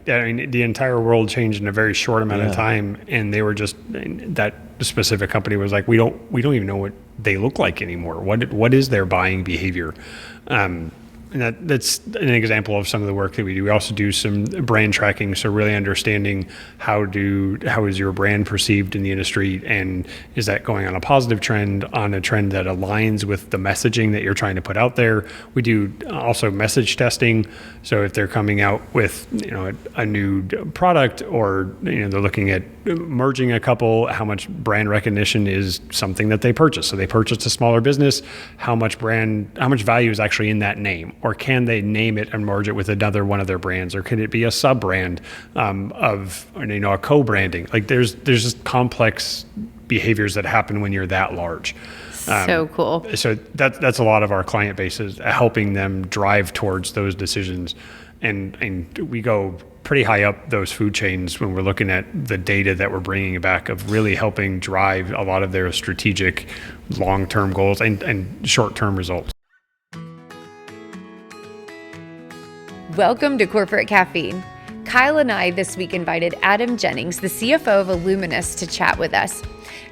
I mean, the entire world changed in a very short amount of time, and they were just, that specific company was like, we don't even know what they look like anymore. What is their buying behavior? And that's an example of some of the work that we do. We also do some brand tracking, so really understanding how is your brand perceived in the industry, and is that going on a positive trend, on a trend that aligns with the messaging that you're trying to put out there. We do also message testing, so if they're coming out with a new product, or they're looking at merging a couple, how much brand recognition is something that they purchase. So they purchased a smaller business, how much value is actually in that name? Or can they name it and merge it with another one of their brands? Or could it be a sub-brand of a co-branding? Like there's just complex behaviors that happen when you're that large. So cool. So that's a lot of our client base, is helping them drive towards those decisions. And we go pretty high up those food chains when we're looking at the data that we're bringing back, of really helping drive a lot of their strategic long-term goals and short-term results. Welcome to Corporate Caffeine. Kyle and I this week invited Adam Jennings, the CFO of Illuminas, to chat with us.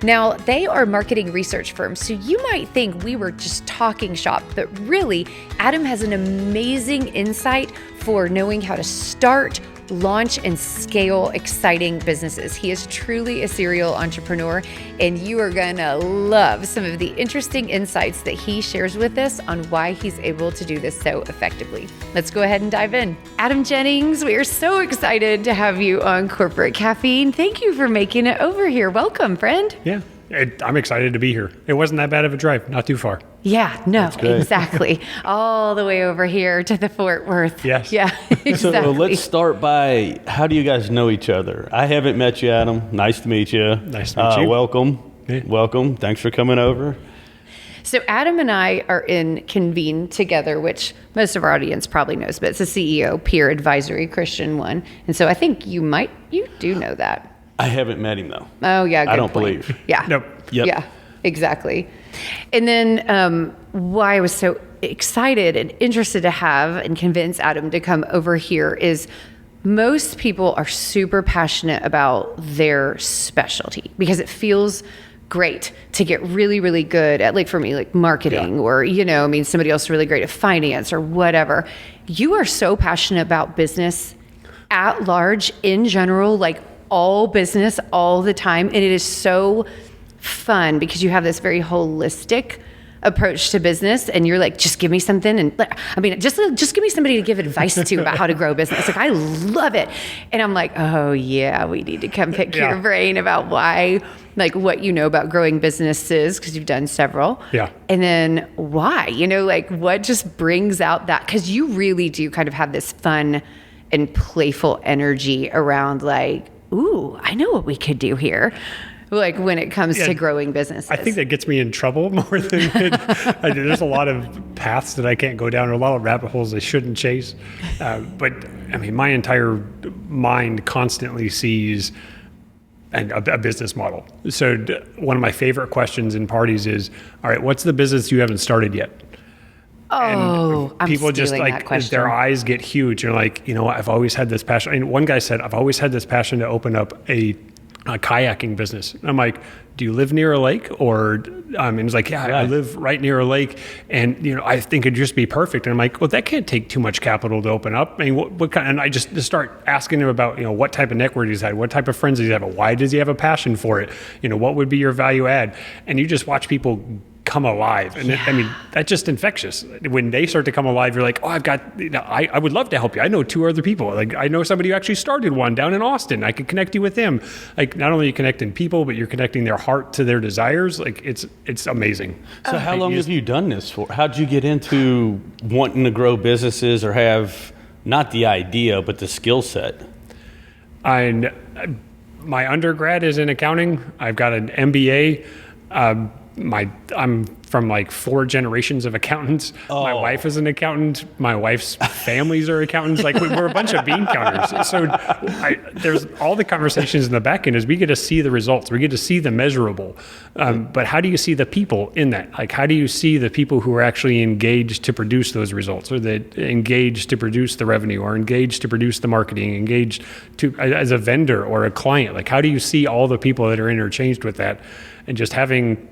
Now, they are a marketing research firm, so you might think we were just talking shop, but really, Adam has an amazing insight for knowing how to start, launch, and scale exciting businesses. He is truly a serial entrepreneur, and you are gonna love some of the interesting insights that he shares with us on why he's able to do this so effectively. Let's go ahead and dive in. Adam Jennings, we are so excited to have you on Corporate Caffeine. Thank you for making it over here. Welcome, friend. Yeah, I'm excited to be here. It wasn't that bad of a drive, not too far. Yeah, no, exactly. All the way over here to the Fort Worth. Yes. Yeah, exactly. So let's start by, how do you guys know each other? I haven't met you, Adam. Nice to meet you. Nice to meet you. Welcome. Yeah. Welcome. Thanks for coming over. So Adam and I are in Convene together, which most of our audience probably knows, but it's a CEO peer advisory Christian one. And so I think you do know that. I haven't met him though. Oh yeah, good I don't point. believe. Yeah. Nope. Yep. Yeah, exactly. And then why I was so excited and interested to have and convince Adam to come over here is most people are super passionate about their specialty, because it feels great to get really, really good at, like for me, like marketing, or, somebody else really great at finance or whatever. You are so passionate about business at large in general, like all business all the time. And it is so fun because you have this very holistic approach to business, and you're like, just give me something. And just give me somebody to give advice to about how to grow business. Like, I love it. And I'm like, oh yeah, we need to come pick your brain about why, like what you know about growing businesses, because you've done several. Yeah. And then why, like what just brings out that, because you really do kind of have this fun and playful energy around like, ooh, I know what we could do here. Like when it comes to growing businesses. I think that gets me in trouble more than there's a lot of paths that I can't go down, or a lot of rabbit holes I shouldn't chase. But I mean, my entire mind constantly sees a business model. So one of my favorite questions in parties is, all right, what's the business you haven't started yet? Oh, I'm people just stealing like that question. Their eyes get huge. You're like, I've always had this passion. And one guy said, I've always had this passion to open up a kayaking business. And I'm like, do you live near a lake? Or and he's like, yeah, I live right near a lake, and I think it'd just be perfect. And I'm like, well, that can't take too much capital to open up. I mean, what kind? And I just start asking him about what type of network he's had, what type of friends he's had, why does he have a passion for it? What would be your value add? And you just watch people come alive, and that's just infectious. When they start to come alive, you're like, oh, I've got, I would love to help you. I know 2 other people. Like, I know somebody who actually started one down in Austin. I could connect you with him. Like, not only are you connecting people, but you're connecting their heart to their desires. Like, it's amazing. So how long have you done this for? How'd you get into wanting to grow businesses, or have not the idea, but the skill set? My undergrad is in accounting. I've got an MBA. I'm from like 4 generations of accountants. My wife is an accountant. My wife's families are accountants. Like we're a bunch of bean counters. So there's all the conversations in the back end is we get to see the results. We get to see the measurable. But how do you see the people in that? Like how do you see the people who are actually engaged to produce those results, or that engaged to produce the revenue, or engaged to produce the marketing, engaged to as a vendor or a client? Like how do you see all the people that are interchanged with that? And just having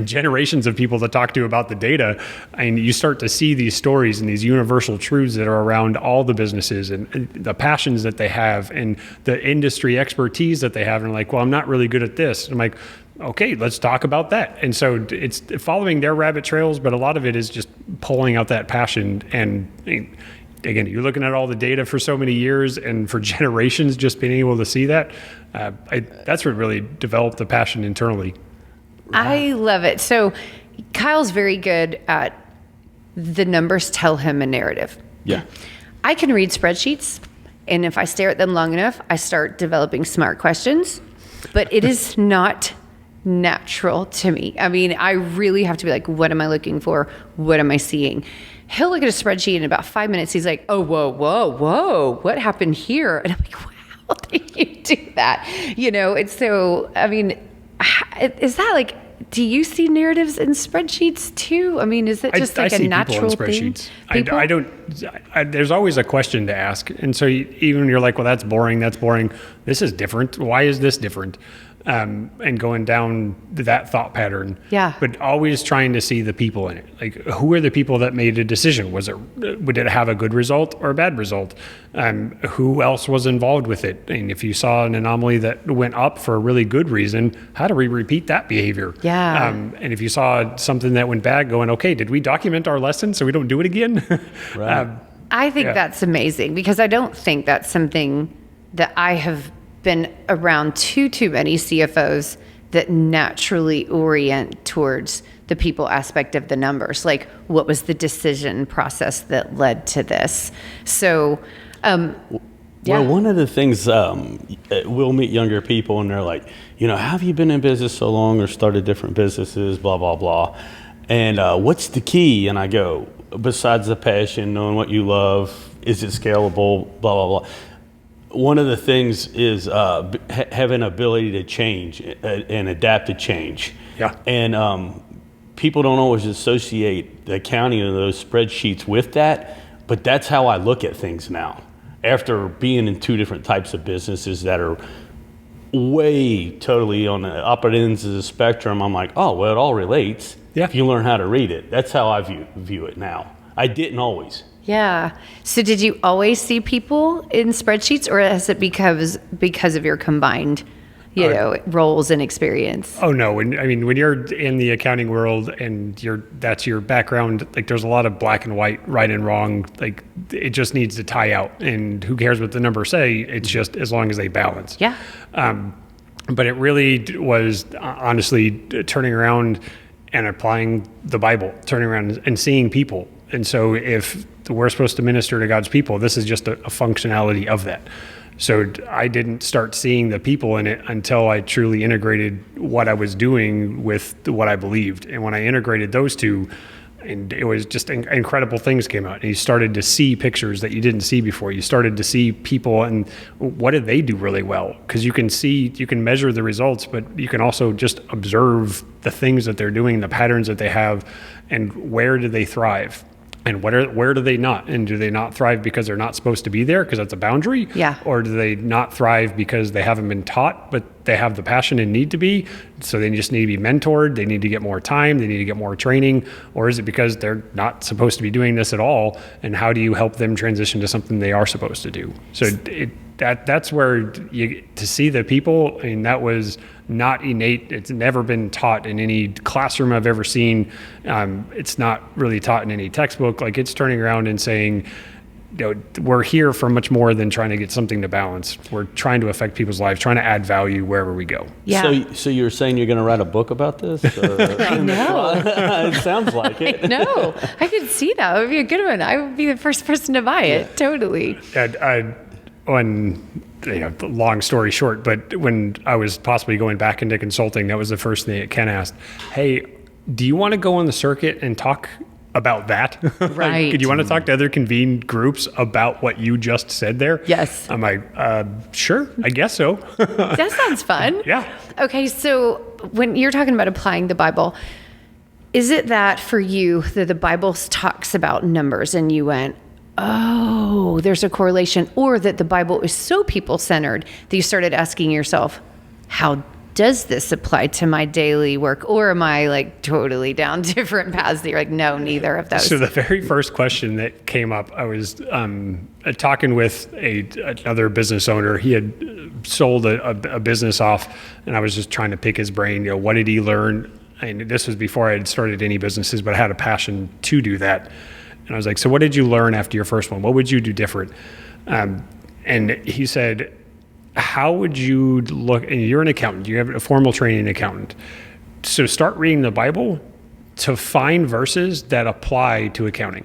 generations of people to talk to about the data, and you start to see these stories and these universal truths that are around all the businesses and the passions that they have and the industry expertise that they have. And like, well, I'm not really good at this. I'm like, okay, let's talk about that. And so it's following their rabbit trails, but a lot of it is just pulling out that passion. And again, you're looking at all the data for so many years and for generations, just being able to see that, that's what really developed the passion internally. I love it. So Kyle's very good at the numbers tell him a narrative. Yeah. I can read spreadsheets, and if I stare at them long enough, I start developing smart questions, but it is not natural to me. I mean, I really have to be like, what am I looking for? What am I seeing? He'll look at a spreadsheet in about 5 minutes. He's like, oh, whoa, what happened here? And I'm like, how did you do that? It's so, I mean, is that like, do you see narratives in spreadsheets too? I mean, is it just like a natural thing? People? I don't, there's always a question to ask. And so even you're like, well, that's boring. This is different. Why is this different? And going down that thought pattern. Yeah. But always trying to see the people in it. Like, who are the people that made a decision? Would it have a good result or a bad result? Who else was involved with it? And if you saw an anomaly that went up for a really good reason, how do we repeat that behavior? Yeah. And if you saw something that went bad, going, okay, did we document our lesson so we don't do it again? Right. I think that's amazing, because I don't think that's something that I have been around too many CFOs that naturally orient towards the people aspect of the numbers. Like, what was the decision process that led to this? So, yeah. Well, one of the things, we'll meet younger people and they're like, how have you been in business so long or started different businesses, blah, blah, blah. And what's the key? And I go, besides the passion, knowing what you love, is it scalable, blah, blah, blah. One of the things is having ability to change and adapt to change. Yeah. And people don't always associate the accounting of those spreadsheets with that, but that's how I look at things now. After being in 2 different types of businesses that are way totally on the opposite ends of the spectrum, I'm like, oh, well, it all relates. Yeah. If you learn how to read it. That's how I view it now. I didn't always. Yeah. So did you always see people in spreadsheets, or is it because of your combined, roles and experience? Oh no! When you're in the accounting world and that's your background, like there's a lot of black and white, right and wrong. Like it just needs to tie out, and who cares what the numbers say? It's just as long as they balance. Yeah. But it really was honestly turning around and applying the Bible, turning around and seeing people. And so if we're supposed to minister to God's people, this is just a functionality of that. So I didn't start seeing the people in it until I truly integrated what I was doing with what I believed. And when I integrated those two, and it was just incredible things came out. And you started to see pictures that you didn't see before. You started to see people and what did they do really well? Because you can measure the results, but you can also just observe the things that they're doing, the patterns that they have, and where do they thrive? And where do they not? And do they not thrive because they're not supposed to be there because that's a boundary? Yeah. Or do they not thrive because they haven't been taught, but they have the passion and need to be? So they just need to be mentored. They need to get more time. They need to get more training. Or is it because they're not supposed to be doing this at all? And how do you help them transition to something they are supposed to do? So that's where you to see the people. I mean, that was not innate. It's never been taught in any classroom I've ever seen. It's not really taught in any textbook. Like it's turning around and saying, we're here for much more than trying to get something to balance. We're trying to affect people's lives, trying to add value wherever we go. Yeah. So you're saying you're going to write a book about this? I know. It sounds like it. No, I could see that. It would be a good one. I would be the first person to buy it. Totally. Long story short, but when I was possibly going back into consulting, that was the first thing that Ken asked. Hey, do you want to go on the circuit and talk about that? Right. Do you want to talk to other convened groups about what you just said there? Yes. I'm like, sure, I guess so. That sounds fun. Yeah. Okay, so when you're talking about applying the Bible, is it that for you that the Bible talks about numbers and you went, oh, there's a correlation, or that the Bible is so people-centered that you started asking yourself, how does this apply to my daily work? Or am I like totally down different paths that you're like, no, neither of those? So the very first question that came up, I was talking with another business owner. He had sold a business off, and I was just trying to pick his brain. What did he learn? And this was before I had started any businesses, but I had a passion to do that. And I was like, so what did you learn after your first one? What would you do different? And he said, how would you look, and you're an accountant, you have a formal training accountant. So start reading the Bible to find verses that apply to accounting.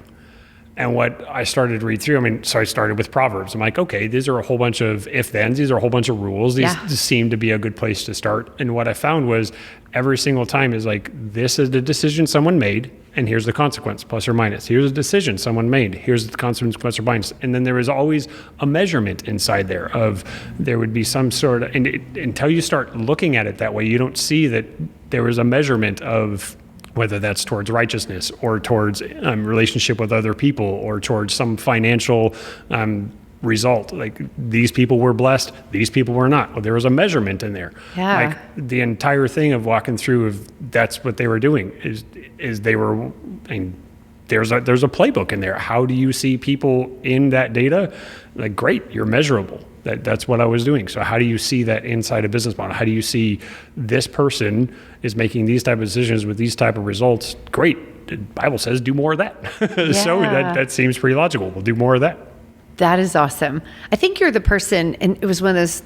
And what I started to read through, so I started with Proverbs. I'm like, okay, these are a whole bunch of if-thens. These are a whole bunch of rules. These seem to be a good place to start. And what I found was every single time is like, this is the decision someone made, and here's the consequence, plus or minus. Here's a decision someone made. Here's the consequence, plus or minus. And then there was always a measurement inside there of, there would be some sort of, until you start looking at it that way, you don't see that there was a measurement of, whether that's towards righteousness or towards relationship with other people or towards some financial result. Like, these people were blessed, these people were not. Well, there was a measurement in there. Yeah. Like, the entire thing of walking through, of that's what they were doing, is they were, there's a playbook in there. How do you see people in that data? Like, great, you're measurable. That's what I was doing. So how do you see that inside a business model? How do you see this person is making these type of decisions with these type of results? Great. The Bible says do more of that. So that seems pretty logical. We'll do more of that. That is awesome. I think you're the person, and it was one of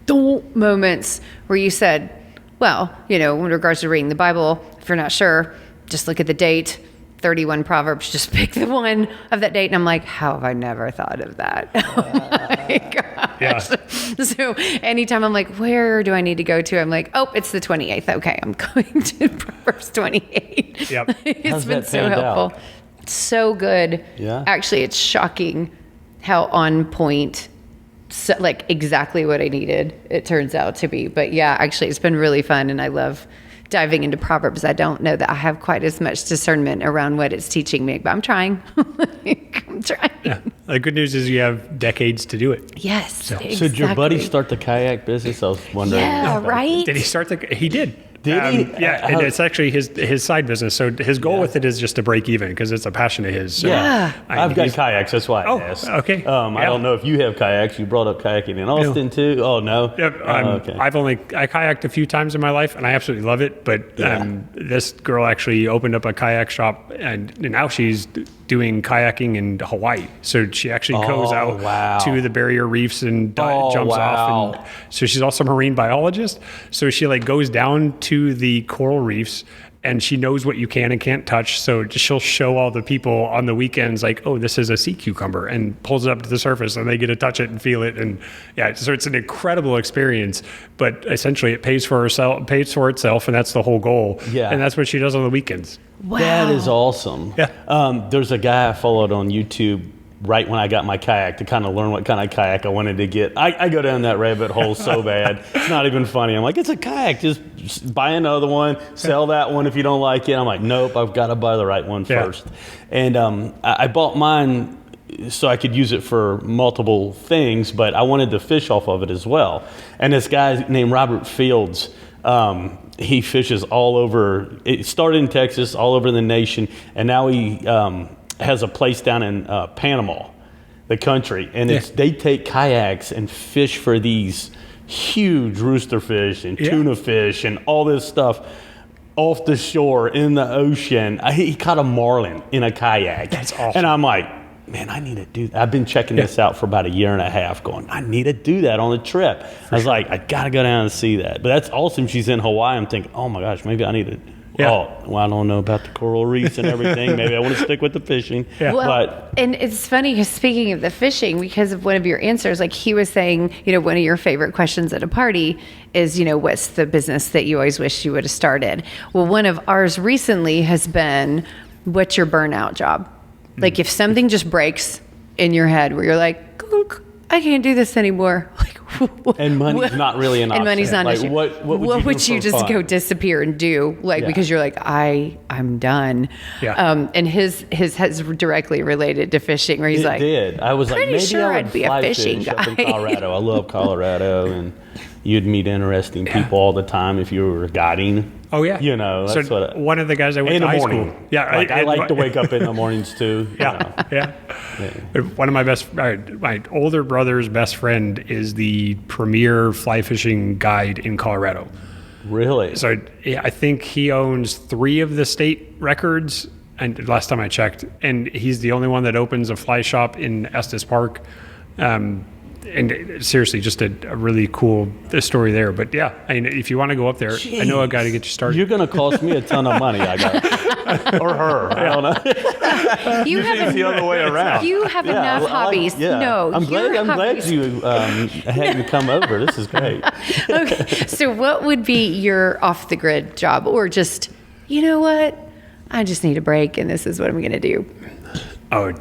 those moments where you said, well, in regards to reading the Bible, if you're not sure, just look at the date. 31 Proverbs, just pick the one of that date. And I'm like, how have I never thought of that? Oh my gosh. Yeah. So anytime I'm like, where do I need to go to? I'm like, oh, it's the 28th. Okay, I'm going to Proverbs 28. Yep. It's been so helpful. So good. Yeah. Actually, it's shocking how on point, so, like exactly what I needed, it turns out to be. But yeah, actually, it's been really fun, and I love diving into Proverbs. I don't know that I have quite as much discernment around what it's teaching me, but I'm trying. I'm trying. Yeah. The good news is you have decades to do it. Yes. Exactly. So did your buddy start the kayak business? I was wondering. Yeah, right? Did he start he did. Did he? Yeah, and it's actually his side business. So his goal with it is just to break even, because it's a passion of his. So, Yeah. I've got kayaks. That's why I asked. Okay. I don't know if you have kayaks. You brought up kayaking in Austin too. Oh no. Yep, Okay. I kayaked a few times in my life, and I absolutely love it. But this girl actually opened up a kayak shop, and now she's doing kayaking in Hawaii. So she actually goes out to the barrier reefs and jumps off. And so she's also a marine biologist. So she goes down to the coral reefs, and she knows what you can and can't touch. So she'll show all the people on the weekends, like, oh, this is a sea cucumber, and pulls it up to the surface, and they get to touch it and feel it. And so it's an incredible experience, but essentially it pays for itself, and that's the whole goal. Yeah. And that's what she does on the weekends. Wow. That is awesome. Yeah. There's a guy I followed on YouTube right when I got my kayak to kind of learn what kind of kayak I wanted to get. I go down that rabbit hole so bad. It's not even funny. I'm like, it's a kayak. Just buy another one, sell that one if you don't like it. I'm like, nope, I've got to buy the right one first. And I bought mine so I could use it for multiple things, but I wanted to fish off of it as well. And this guy named Robert Fields, he fishes all over. It started in Texas, all over the nation, and now he has a place down in Panama, the country, and they take kayaks and fish for these huge rooster fish and tuna fish and all this stuff off the shore in the ocean. He caught a marlin in a kayak. That's awesome. And I'm like, man, I need to do that. I've been checking this out for about a year and a half going, I need to do that on a trip. I was like, I got to go down and see that. But that's awesome. She's in Hawaii. I'm thinking, oh my gosh, maybe I need to Yeah. Oh, well, I don't know about the coral reefs and everything. Maybe I want to stick with the fishing. Yeah. Well, But and it's funny because speaking of the fishing, because of one of your answers, like he was saying, one of your favorite questions at a party is, what's the business that you always wish you would have started? Well, one of ours recently has been, what's your burnout job? Like if something just breaks in your head where you're like, I can't do this anymore. Like, and money's not really an option. And money's not an like, issue. What would you just go disappear and do? Like, Yeah. because you're like, I'm done. Yeah. And his has directly related to fishing where he's It like, did. I was like, pretty maybe sure I would I'd be a fly fishing fish up in guy. Colorado. I love Colorado, and you'd meet interesting people all the time if you were guiding. Oh yeah. That's so what. one of the guys I went In to the high morning. school. Yeah. Like I like to wake up in the mornings too. Yeah. One of my older brother's best friend is the premier fly fishing guide in Colorado. Really? So I think he owns 3 of the state records. And last time I checked, and he's the only one that opens a fly shop in Estes Park. And seriously, just a really cool story there. But yeah, I mean, if you want to go up there, I know a guy to get you started. You're going to cost me a ton of money, I got, or her. I don't know. you have It's the other way around. You have enough hobbies. No, I'm your glad hobbies- you had me come over. This is great. Okay, so what would be your off the grid job, or just, you know what? I just need a break, and this is what I'm going to do. Oh,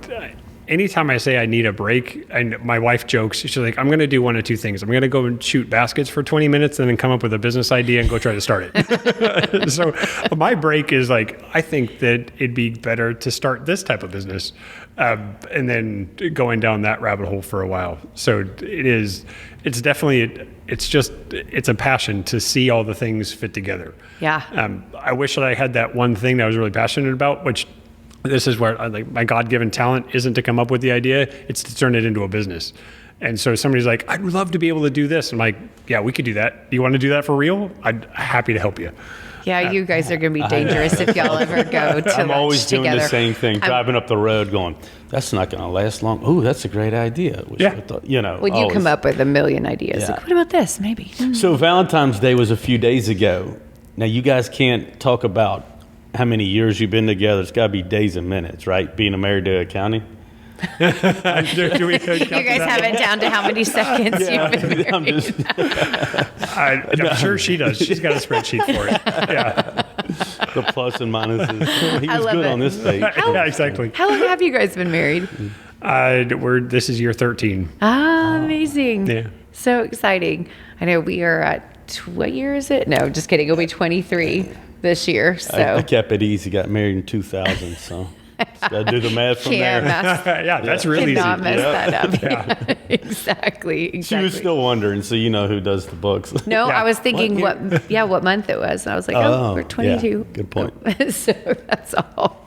anytime I say I need a break, and my wife jokes, she's like, I'm going to do one of 2 things. I'm going to go and shoot baskets for 20 minutes and then come up with a business idea and go try to start it. So my break is like, I think that it'd be better to start this type of business and then going down that rabbit hole for a while. So it's definitely, it's a passion to see all the things fit together. Yeah. I wish that I had that one thing that I was really passionate about, which this is where my God-given talent isn't to come up with the idea, it's to turn it into a business. And so somebody's like, I'd love to be able to do this. I'm like, yeah, we could do that. Do you want to do that for real? I'm happy to help you. Yeah, you guys are going to be dangerous if y'all ever go to I'm always doing together. the same thing, driving up the road going, that's not going to last long. Oh, that's a great idea. Yeah. Well, you always. come up with a million ideas. Yeah. Like, what about this? Maybe. So Valentine's Day was a few days ago. Now, you guys can't talk about how many years you've been together. It's got to be days and minutes, right? Being married to accounting. Do we You guys have it down to how many seconds you've been I'm married. just, I'm sure she does. She's got a spreadsheet for it. Yeah, the plus and minuses. He I was love good it. on this date. yeah, exactly. How long have you guys been married? This is year 13. Amazing. Yeah. So exciting. I know we are at, what year is it? No, just kidding. It'll be 23 this year. So I kept it easy. Got married in 2000, so got to do the math from can't there. mess, Yeah, that's really cannot easy. mess Yeah. that up. Yeah. Exactly. She was still wondering, so you know who does the books. No, Yeah. I was thinking what month it was. And I was like, Oh, we're yeah. 22. Good point. So that's all.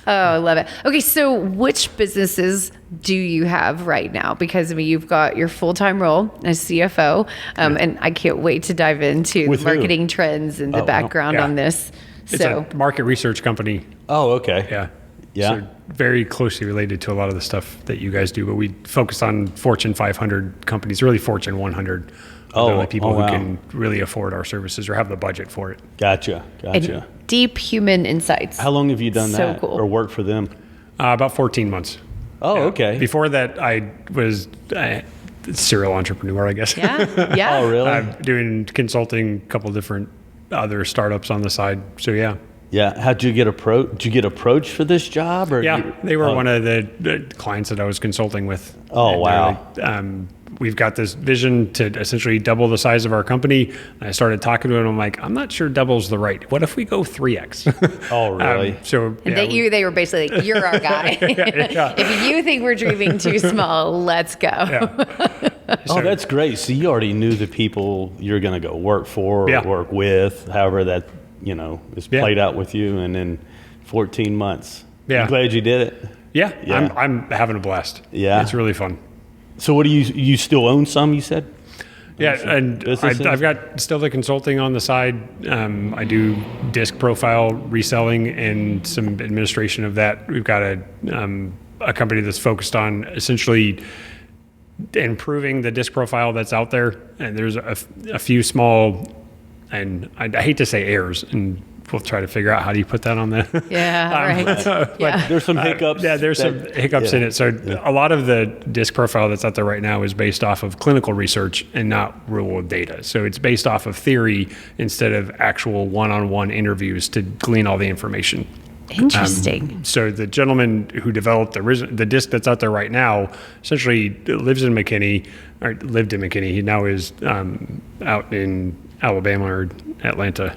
Oh, I love it. Okay, so which businesses do you have right now? Because I mean, you've got your full-time role as CFO, and I can't wait to dive into With the who? marketing trends and the wow. background Yeah. on this. It's So a market research company. Oh, okay. Yeah. Yeah. So very closely related to a lot of the stuff that you guys do, but we focus on Fortune 500 companies, really Fortune 100. Oh, the only people wow. who can really afford our services or have the budget for it. Gotcha. and deep human insights. How long have you done So that cool. or worked for them? About 14 months. Oh, Yeah. okay. Before that, I was a serial entrepreneur, I guess. Yeah, yeah. Oh, really? I'm doing consulting, a couple different other startups on the side. So yeah. Yeah. How'd you get approached? Did you get approached for this job? Or Yeah, they were Oh. one of the clients that I was consulting with. Oh, And they're wow. like, we've got this vision to essentially double the size of our company. And I started talking to them. I'm like, I'm not sure double's the right. What if we go 3x? Oh, really? So And yeah, they were basically like, you're our guy. yeah. If you think we're dreaming too small, let's go. Oh, that's great. So you already knew the people you're going to go work for or Yeah. work with, however that, is Yeah. played out with you. And then 14 months. Yeah. I'm glad you did it. yeah, Yeah. I'm having a blast. Yeah. It's really fun. So what do you still own some, you said? Yeah, and businesses? I've got still the consulting on the side. I do disc profile reselling and some administration of that. We've got a company that's focused on essentially improving the disc profile that's out there. And there's a few small, and I hate to say errors, and we'll try to figure out how do you put that on the. Yeah, right. But There's some hiccups. Yeah, there's some hiccups in it. So a lot of the disc profile that's out there right now is based off of clinical research and not real world data. So it's based off of theory instead of actual one-on-one interviews to glean all the information. Interesting. So the gentleman who developed the disc that's out there right now essentially lives in McKinney, or lived in McKinney. He now is out in Alabama or Atlanta,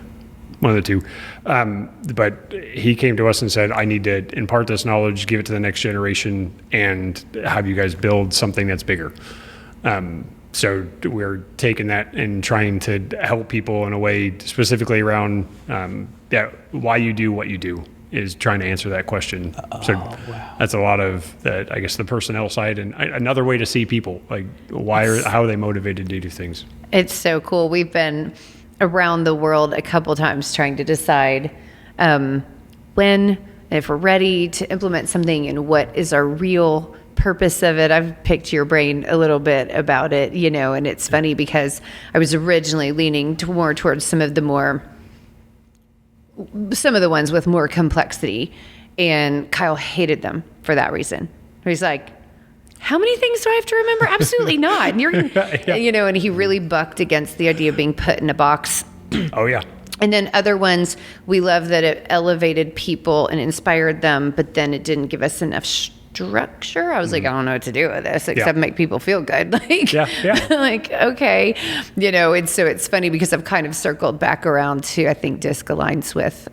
one of the two. But he came to us and said, I need to impart this knowledge, give it to the next generation, and have you guys build something that's bigger. So we're taking that and trying to help people in a way specifically around why you do what you do, is trying to answer that question. That's a lot of the, I guess, the personnel side, and another way to see people, like how are they motivated to do things? It's so cool. We've been around the world a couple times trying to decide when, if we're ready to implement something, and what is our real purpose of it. I've picked your brain a little bit about it, and it's funny because I was originally leaning more towards some of the ones with more complexity, and Kyle hated them for that reason. He's like, how many things do I have to remember? Absolutely not. And you're, and he really bucked against the idea of being put in a box. Oh yeah. And then other ones, we love that it elevated people and inspired them, but then it didn't give us enough structure. I was like, I don't know what to do with this except make people feel good. Like, like, okay. And so it's funny because I've kind of circled back around to, I think DISC aligns with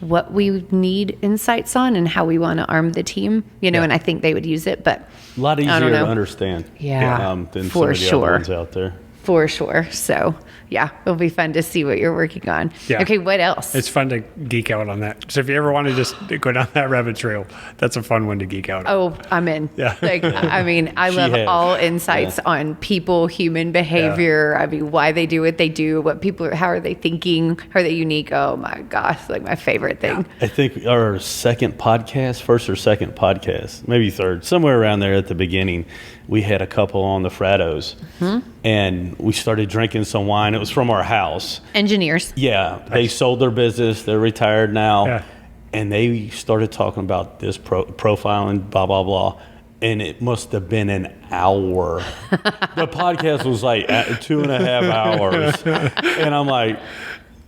what we need insights on and how we want to arm the team, and I think they would use it, but a lot easier to understand than some of the other ones out there. For sure. So it'll be fun to see what you're working on. Yeah. Okay, what else? It's fun to geek out on that. So if you ever want to just go down that rabbit trail, that's a fun one to geek out on. Oh, I'm in. Yeah. I love all insights on people, human behavior. Yeah. Why they do what they do, how are they thinking? How are they unique? Oh my gosh, like my favorite thing. Yeah. I think our first or second podcast, maybe third, somewhere around there at the beginning, we had a couple on the Fratos, and we started drinking some wine. It was from our house. Engineers. Yeah. They sold their business. They're retired now. Yeah. And they started talking about this profiling, blah, blah, blah. And it must have been an hour. The podcast was like 2.5 hours. And I'm like,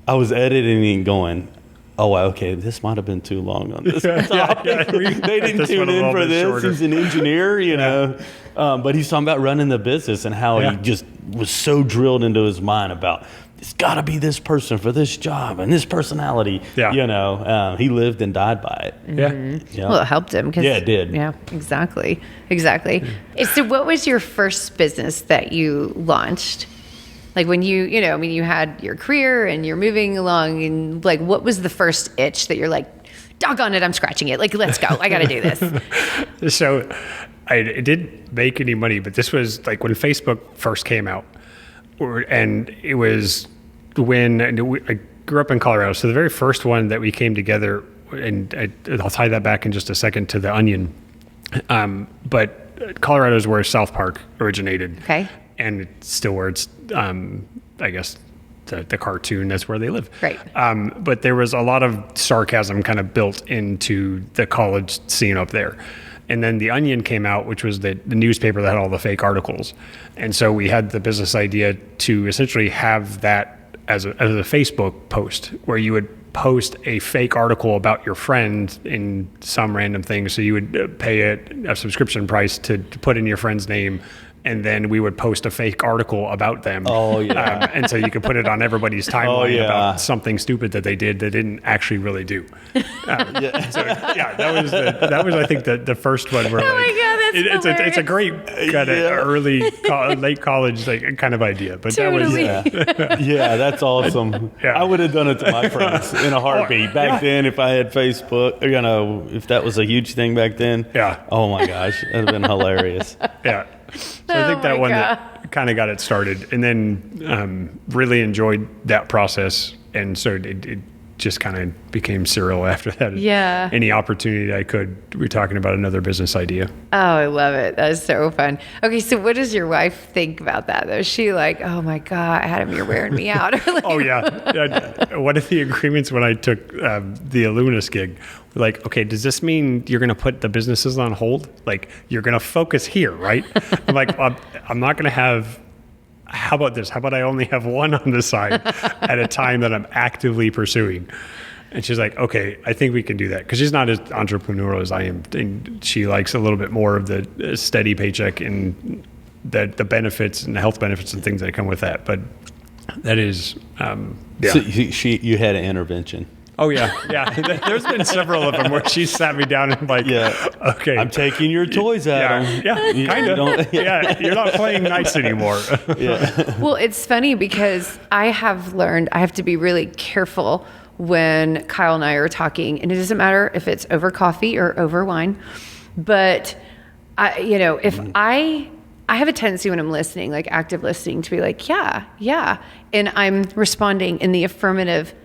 I was editing and going, oh, okay, this might have been too long on this topic. They didn't tune in for this. Shorter. He's an engineer, but he's talking about running the business and how he just was so drilled into his mind about, it's got to be this person for this job and this personality. Yeah. He lived and died by it. Mm-hmm. Yeah. Well, it helped him. It did. Yeah, exactly. So what was your first business that you launched? Like when you had your career and you're moving along, and like, what was the first itch that you're like, doggone it, I'm scratching it. Like, let's go. I got to do this. So I didn't make any money, but this was like when Facebook first came out, and it was when I grew up in Colorado. So the very first one that we came together, and I'll tie that back in just a second to the Onion. But Colorado is where South Park originated. Okay. And it's still where it's, I guess, the cartoon, that's where they live. Right. But there was a lot of sarcasm kind of built into the college scene up there. And then The Onion came out, which was the newspaper that had all the fake articles. And so we had the business idea to essentially have that as a Facebook post, where you would post a fake article about your friend in some random thing. So you would pay a subscription price to put in your friend's name, and then we would post a fake article about them. Oh, yeah. And so you could put it on everybody's timeline about something stupid that they didn't actually really do. So that was I think the first one where it's a great kind of early late college late college but totally. That was that's awesome. I would have done it to my friends in a heartbeat back then if I had Facebook. If that was a huge thing back then. Yeah. Oh my gosh, that'd have been hilarious. Yeah. So I think that one that kind of got it started, and then really enjoyed that process. And so just kind of became serial after that. Yeah. Any opportunity I could, we're talking about another business idea. Oh, I love it. That's so fun. Okay, so what does your wife think about that, though? Is she like, oh my God, Adam, you're wearing me out? Or like, Oh yeah. One of the agreements when I took the Illuminas gig, we're like, okay, does this mean you're going to put the businesses on hold? Like you're going to focus here, right? I'm like, I'm not going to have. How about this? How about I only have one on the side at a time that I'm actively pursuing? And she's like, okay, I think we can do that. Because she's not as entrepreneurial as I am. And she likes a little bit more of the steady paycheck and the benefits and the health benefits and things that come with that. But that is, yeah. So you had an intervention. Oh, yeah. Yeah. There's been several of them where she sat me down and like, okay. I'm taking your toys out. Yeah, kind of. Yeah, you're not playing nice anymore. Well, it's funny because I have learned I have to be really careful when Kyle and I are talking, and it doesn't matter if it's over coffee or over wine, but if I have a tendency when I'm listening, like active listening, to be like, yeah, and I'm responding in the affirmative.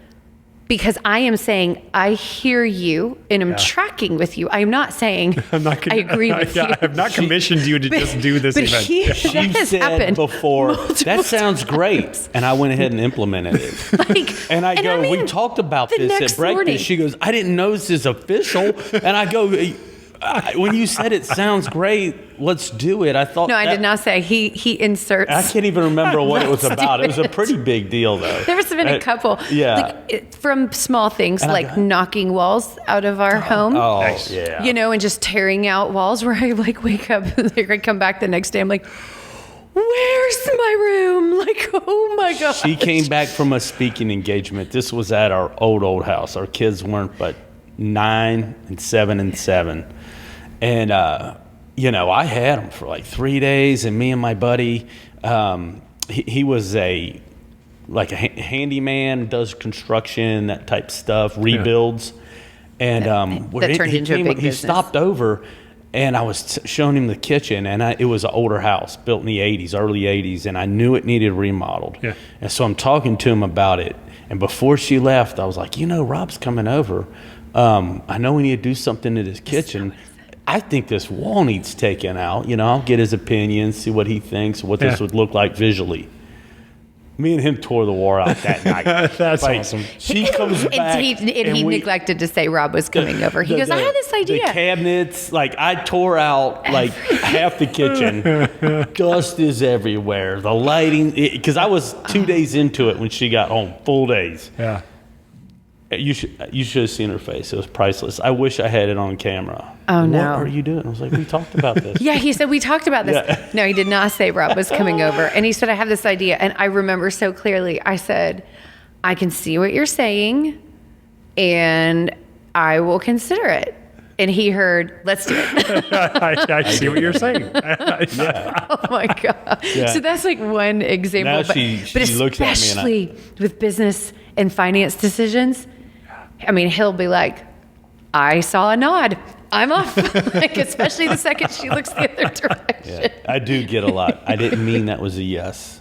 Because I am saying, I hear you and I'm tracking with you. I'm not saying I agree with you. I've not commissioned you to just do this event. She has said happened before, that sounds great. And I went ahead and implemented it. And I go, we talked about this at breakfast. Morning. She goes, I didn't know this is official. And I go, when you said it sounds great, let's do it. I thought. No, I did not say. He inserts. I can't even remember what it was about. It was a pretty big deal, though. There must have been a couple. Yeah. From small things like knocking walls out of our home. Oh, Nice. yeah. And just tearing out walls where I like wake up and I come back the next day. I'm like, where's my room? Like, oh my God. She came back from a speaking engagement. This was at our old house. Our kids weren't but 9 and 7 and 7. And, I had him for like 3 days, and me and my buddy, he was a handyman, does construction, that type stuff, rebuilds. And that turned into a big business. He stopped over, and I was showing him the kitchen, and it was an older house built in the 80s, early 80s, and I knew it needed remodeled. Yeah. And so I'm talking to him about it. And before she left, I was like, Rob's coming over. I know we need to do something to this kitchen. I think this wall needs taken out. I'll get his opinion, see what he thinks, what this would look like visually. Me and him tore the wall out that night. That's awesome. She comes back. And he neglected to say Rob was coming over. He goes, I had this idea. The cabinets, I tore out half the kitchen. Dust is everywhere. The lighting, because I was 2 days into it when she got home, full days. Yeah. You should have seen her face. It was priceless. I wish I had it on camera. Oh, no. What are you doing? I was like, we talked about this. Yeah, he said, we talked about this. Yeah. No, he did not say Rob was coming over. And he said, I have this idea. And I remember so clearly, I said, I can see what you're saying, and I will consider it. And he heard, let's do it. I see what you're saying. Oh, my God. Yeah. So that's like one example. Now but she looks at me and especially with business and finance decisions, I mean, he'll be like, I saw a nod. I'm off. Especially the second she looks the other direction. Yeah, I do get a lot. I didn't mean that was a yes.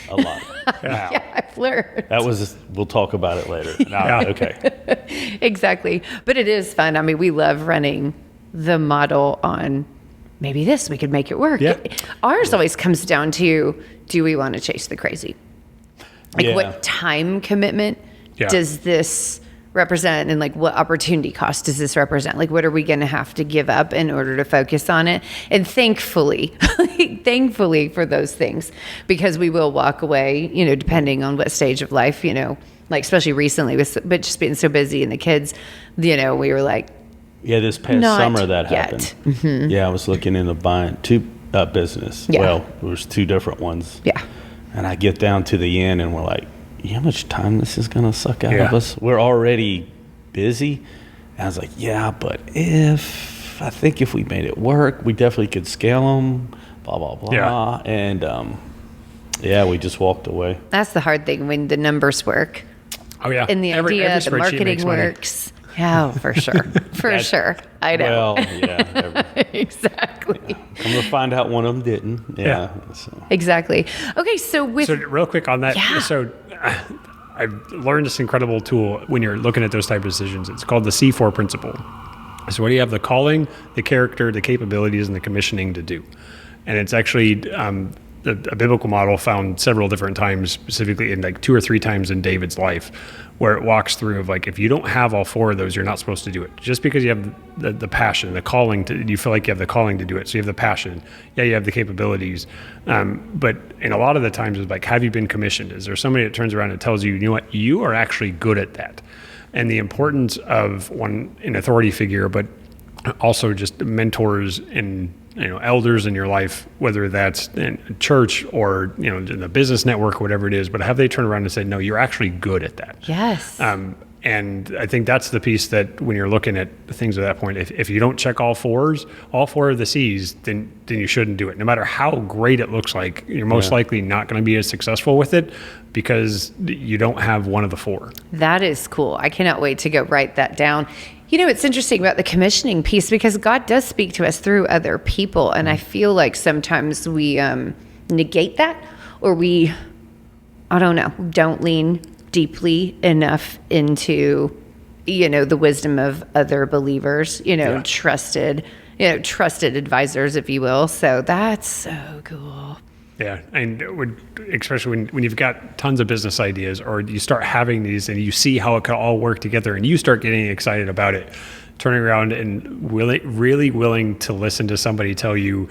A lot. Yeah, I've learned. We'll talk about it later. No, okay. Exactly. But it is fun. I mean, we love running the model on maybe this, we could make it work. Yeah. Ours always comes down to, do we want to chase the crazy? What time commitment does this represent, and what opportunity cost does this represent? What are we going to have to give up in order to focus on it? And thankfully for those things, because we will walk away, depending on what stage of life, especially recently but just being so busy and the kids, we were like, yeah, this past summer that yet. happened. Mm-hmm. Yeah, I was looking into buying two business. Yeah. Well, there was two different ones. Yeah. And I get down to the end, and we're like, how much time this is going to suck out of us? We're already busy. And I was like, but I think if we made it work, we definitely could scale them, blah, blah, blah. Yeah. And, we just walked away. That's the hard thing when the numbers work. Oh, yeah. And the idea, every the spreadsheet marketing makes money. works. Yeah, for sure. For sure. I know. Well, yeah. Exactly. I'm going to find out one of them didn't. Yeah. So. Exactly. Okay, so So real quick on that. Yeah. So I've learned this incredible tool when you're looking at those type of decisions. It's called the C4 principle. So what do you have? The calling, the character, the capabilities, and the commissioning to do. And it's actually a biblical model found several different times, specifically in like 2 or 3 times in David's life, where it walks through of like, if you don't have all 4 of those, you're not supposed to do it. Just because you have the passion, the calling, you feel like you have the calling to do it. So you have the passion. Yeah, you have the capabilities. But in a lot of the times it's like, have you been commissioned? Is there somebody that turns around and tells you, you know what, you are actually good at that? And the importance of an authority figure, but also just mentors and elders in your life, whether that's in a church or in the business network or whatever it is, but have they turn around and say, no, you're actually good at that. Yes. And I think that's the piece that when you're looking at things at that point, if you don't check all 4 of the C's, then you shouldn't do it. No matter how great it looks like, you're most likely not going to be as successful with it because you don't have one of the 4. That is cool. I cannot wait to go write that down. It's interesting about the commissioning piece because God does speak to us through other people. And I feel like sometimes we negate that, or don't lean deeply enough into, the wisdom of other believers, trusted advisors, if you will. So that's so cool. Yeah, and especially when you've got tons of business ideas, or you start having these and you see how it can all work together and you start getting excited about it, turning around and really willing to listen to somebody tell you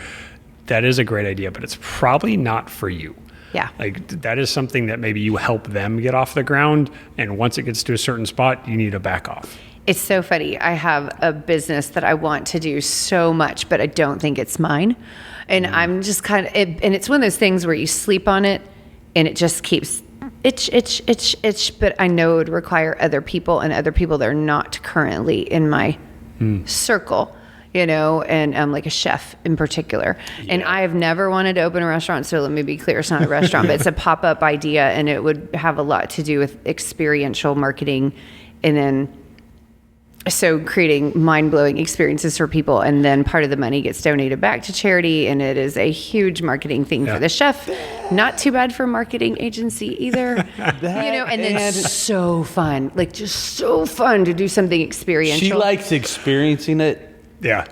that is a great idea, but it's probably not for you. Yeah. Like that is something that maybe you help them get off the ground, and once it gets to a certain spot, you need to back off. It's so funny. I have a business that I want to do so much, but I don't think it's mine. And I'm just and it's one of those things where you sleep on it and it just keeps itch. But I know it would require other people that are not currently in my circle, and like a chef in particular. Yeah. And I have never wanted to open a restaurant. So let me be clear. It's not a restaurant, but it's a pop-up idea, and it would have a lot to do with experiential marketing. And then so creating mind-blowing experiences for people, and then part of the money gets donated back to charity, and it is a huge marketing thing for the chef. Not too bad for a marketing agency either. And then so fun, like just so fun to do something experiential. She likes experiencing it. Yeah.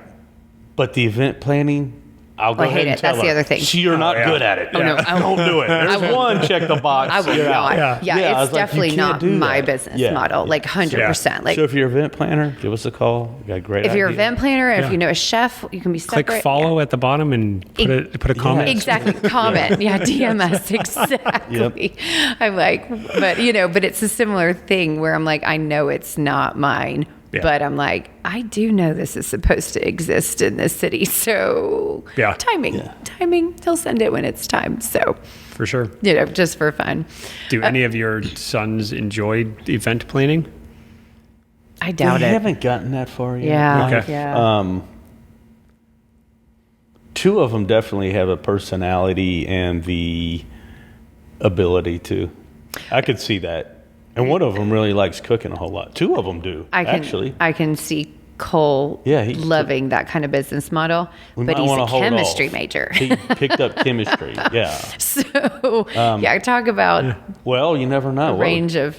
But the event planning, I'll go ahead and tell her. That's the other thing. You're not good at it. Oh, no. Don't do it. There's one, check the box. I will not. Yeah, it's definitely not my that. business model, like 100%. Like, so if you're an event planner, give us a call. We got a great idea. If you're an event planner, if you know a chef, you can be separate. Click follow at the bottom and put a comment. Exactly. Comment. DM us. Exactly. Yep. I'm like, but it's a similar thing where I'm like, I know it's not mine. Yeah. But I'm like, I do know this is supposed to exist in this city. So timing, he'll send it when it's time. So for sure. Just for fun. Do any of your sons enjoy event planning? I doubt it. I haven't gotten that far yet. Yeah. Okay. Yeah. 2 of them definitely have a personality and the ability to. I could see that. And one of them really likes cooking a whole lot. 2 of them do, actually. I can see Cole loving that kind of business model, but he's a chemistry major. He picked up chemistry, So, talk about well, you never know. Range of...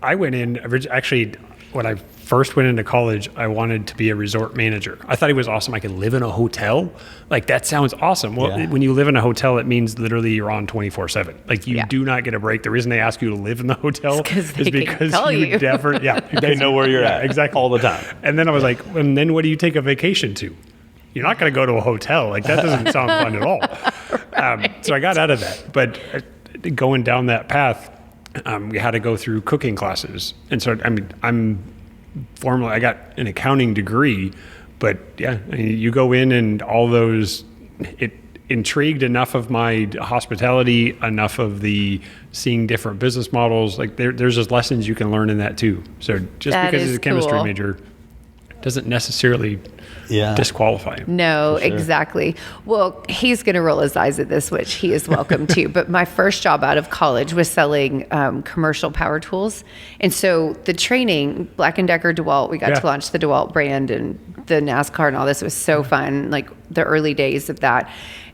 I went in, actually, when I first went into college, I wanted to be a resort manager. I thought it was awesome. I could live in a hotel. Like, that sounds awesome. Well, when you live in a hotel, it means literally you're on 24/7. Like, you do not get a break. The reason they ask you to live in the hotel is because you never, they know where you're at exactly all the time. And then I was like, and then what do you take a vacation to? You're not going to go to a hotel. Like, that doesn't sound fun at all. Right. So I got out of that. But going down that path, we had to go through cooking classes. And so, I got an accounting degree, but you go in and all those, it intrigued enough of my hospitality, enough of the seeing different business models. Like there's just lessons you can learn in that too. So just because he's a chemistry major doesn't necessarily disqualify him. No, exactly. Well, he's going to roll his eyes at this, which he is welcome to. But my first job out of college was selling commercial power tools. And so the training, Black & Decker, DeWalt, we got to launch the DeWalt brand and the NASCAR and all this. It was so fun, like the early days of that.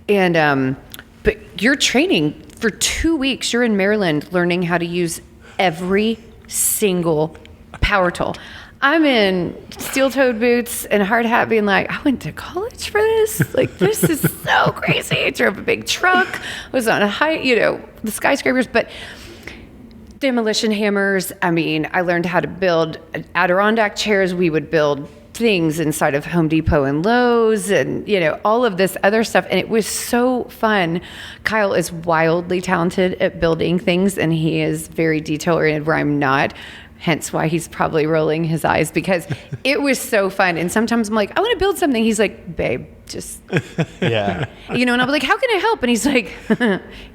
And but you're training for 2 weeks. You're in Maryland learning how to use every single power tool. I'm in steel-toed boots and hard hat being like, I went to college for this? Like, this is so crazy. I drove a big truck, was on a high, the skyscrapers, but demolition hammers. I mean, I learned how to build Adirondack chairs. We would build things inside of Home Depot and Lowe's and, all of this other stuff. And it was so fun. Kyle is wildly talented at building things, and he is very detail-oriented where I'm not. Hence why he's probably rolling his eyes, because it was so fun. And sometimes I'm like, I want to build something. He's like, babe, just, Yeah. and I'm like, how can I help? And he's like,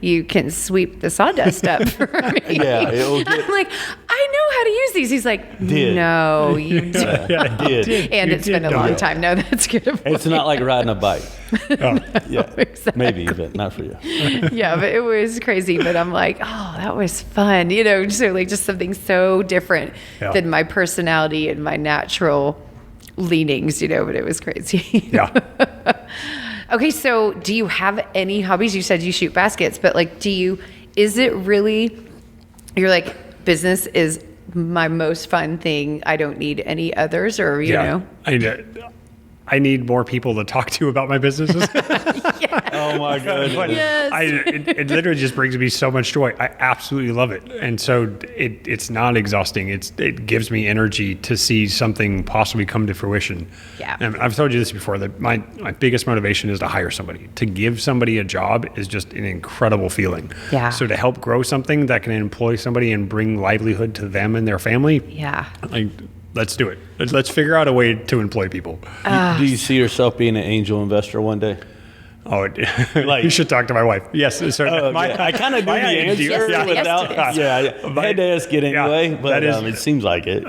you can sweep the sawdust up for me. Yeah, it'll get- I'm like, I know how to use these. He's like, no, you don't. I did. And it's been a long time. No, that's good. It's not like riding a bike. Yeah, exactly. maybe, but not for you. Yeah, but it was crazy. But I'm like, oh, that was fun. So like just something so different than my personality and my natural leanings, but it was crazy. Yeah. Okay, so do you have any hobbies? You said you shoot baskets, but like, is it really, you're like, business is my most fun thing. I don't need any others, or, you know? I need more people to talk to about my businesses. Oh my goodness. But Yes. it literally just brings me so much joy. I absolutely love it. And so it's not exhausting. It gives me energy to see something possibly come to fruition. Yeah. And I've told you this before, that my biggest motivation is to hire somebody. To give somebody a job is just an incredible feeling. Yeah. So to help grow something that can employ somebody and bring livelihood to them and their family, Yeah. let's do it. Let's figure out a way to employ people. Do you see yourself being an angel investor one day? Oh, you should talk to my wife. Yes. So I kind of knew the answer Yes, without. yes, I had to ask it anyway, but it seems like it.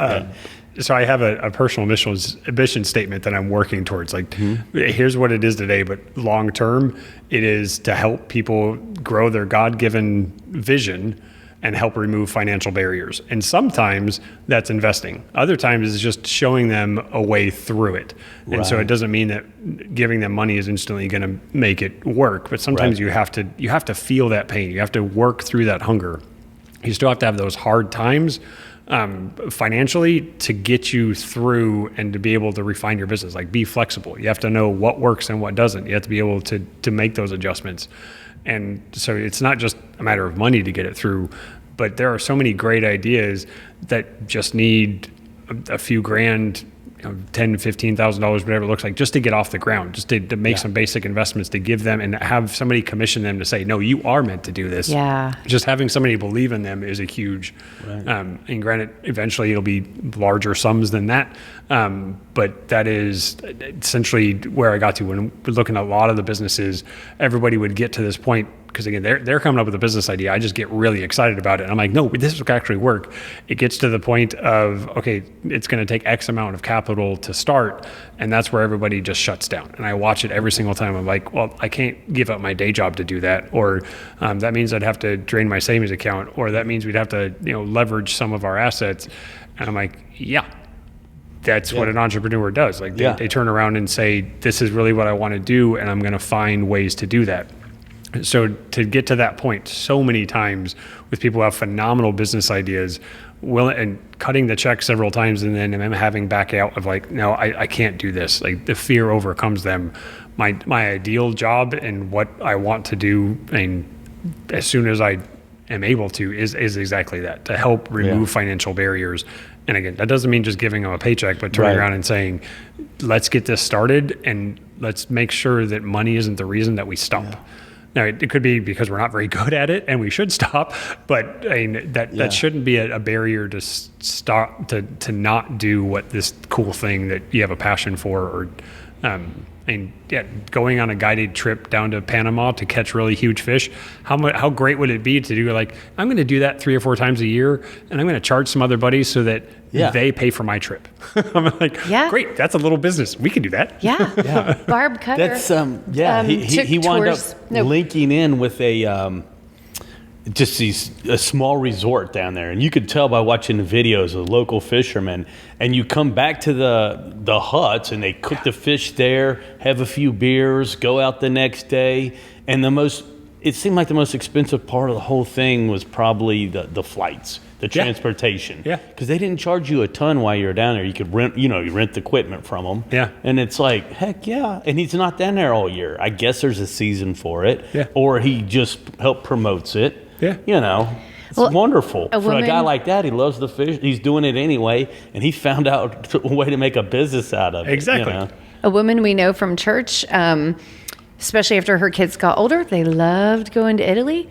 So I have a personal mission statement that I'm working towards. Like, here's what it is today, but long term, it is to help people grow their God-given vision and help remove financial barriers. And sometimes that's investing. Other times it's just showing them a way through it. And so it doesn't mean that giving them money is instantly going to make it work, but sometimes you have to feel that pain. You have to work through that hunger. You still have to have those hard times financially to get you through and to be able to refine your business. Like, be flexible. You have to know what works and what doesn't. You have to be able to make those adjustments. And so it's not just a matter of money to get it through, but there are so many great ideas that just need a few grand, $10,000, $15,000, whatever it looks like, just to get off the ground, just to make some basic investments, to give them and have somebody commission them to say, no, you are meant to do this. Yeah. Just having somebody believe in them is a huge, and granted, eventually it'll be larger sums than that. But that is essentially where I got to when we're looking at a lot of the businesses. Everybody would get to this point, because again, they're coming up with a business idea. I just get really excited about it. And I'm like, no, this will actually work. It gets to the point of, okay, it's going to take X amount of capital to start. And that's where everybody just shuts down. And I watch it every single time. I'm like, well, I can't give up my day job to do that. Or that means I'd have to drain my savings account. Or that means we'd have to, leverage some of our assets. And I'm like, that's what an entrepreneur does. Like they turn around and say, this is really what I want to do, and I'm going to find ways to do that. So to get to that point so many times with people who have phenomenal business ideas, and cutting the check several times, and then them having back out of like, no, I can't do this. Like, the fear overcomes them. My ideal job and what I want to do, and as soon as I am able to, is exactly that, to help remove financial barriers. And again, that doesn't mean just giving them a paycheck, but turning around and saying, let's get this started, and let's make sure that money isn't the reason that we stop. Yeah. Now, it could be because we're not very good at it and we should stop, but that shouldn't be a barrier to stop, to not do what this cool thing that you have a passion for, or going on a guided trip down to Panama to catch really huge fish. How great would it be to do, like, I'm going to do that 3 or 4 times a year, and I'm going to charge some other buddies so that they pay for my trip. I'm like, great, that's a little business. We can do that. Yeah. Barb Cutter. That's he wound up linking in with a small resort down there, and you could tell by watching the videos of local fishermen. And you come back to the huts, and they cook the fish there, have a few beers, go out the next day, and the most it seemed like the most expensive part of the whole thing was probably the flights, the transportation. Yeah. Because they didn't charge you a ton while you were down there. You could rent, you rent the equipment from them. Yeah. And it's like, heck yeah. And he's not down there all year. I guess there's a season for it. Yeah. Or he just helped promotes it. Yeah. It's wonderful. For a guy woman- like that, he loves the fish. He's doing it anyway. And he found out a way to make a business out of it. Exactly. A woman we know from church, especially after her kids got older, they loved going to Italy.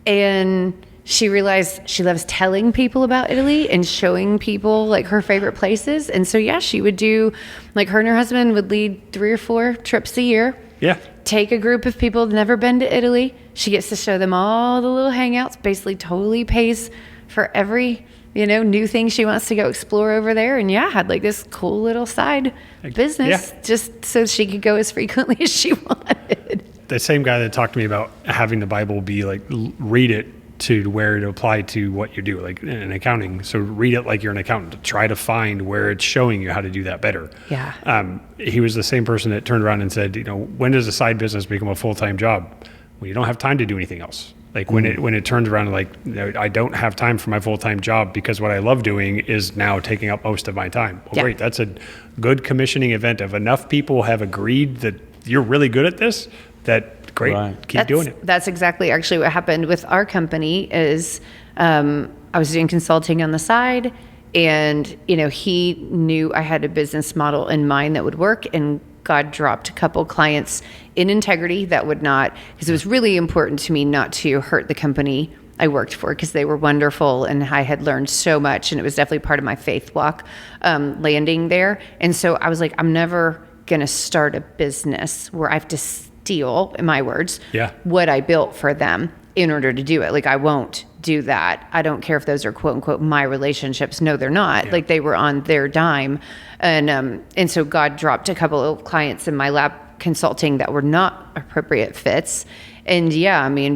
And she realized she loves telling people about Italy and showing people like her favorite places. And so, yeah, she would do, like, her and her husband would lead 3 or 4 trips a year. Yeah. Take a group of people who've never been to Italy. She gets to show them all the little hangouts, basically totally pays for every, new thing she wants to go explore over there. And yeah, had like this cool little side business just so she could go as frequently as she wanted. The same guy that talked to me about having the Bible be like, read it to where it apply to what you do, like in accounting. So read it like you're an accountant. Try to find where it's showing you how to do that better. Yeah. He was the same person that turned around and said, when does a side business become a full-time job? Well, you don't have time to do anything else. Like when it turns around and like, I don't have time for my full-time job because what I love doing is now taking up most of my time. Well, great. That's a good commissioning event. If enough people have agreed that you're really good at this, that great, keep doing it. That's exactly actually what happened with our company is I was doing consulting on the side and, he knew I had a business model in mind that would work, and God dropped a couple clients in integrity that would not, because it was really important to me not to hurt the company I worked for, because they were wonderful and I had learned so much, and it was definitely part of my faith walk landing there. And so I was like, I'm never going to start a business where I have to steal, in my words, what I built for them in order to do it. Like, I won't do that. I don't care if those are quote unquote my relationships. No, they're not. Like, they were on their dime. And so God dropped a couple of clients in my lab consulting that were not appropriate fits. And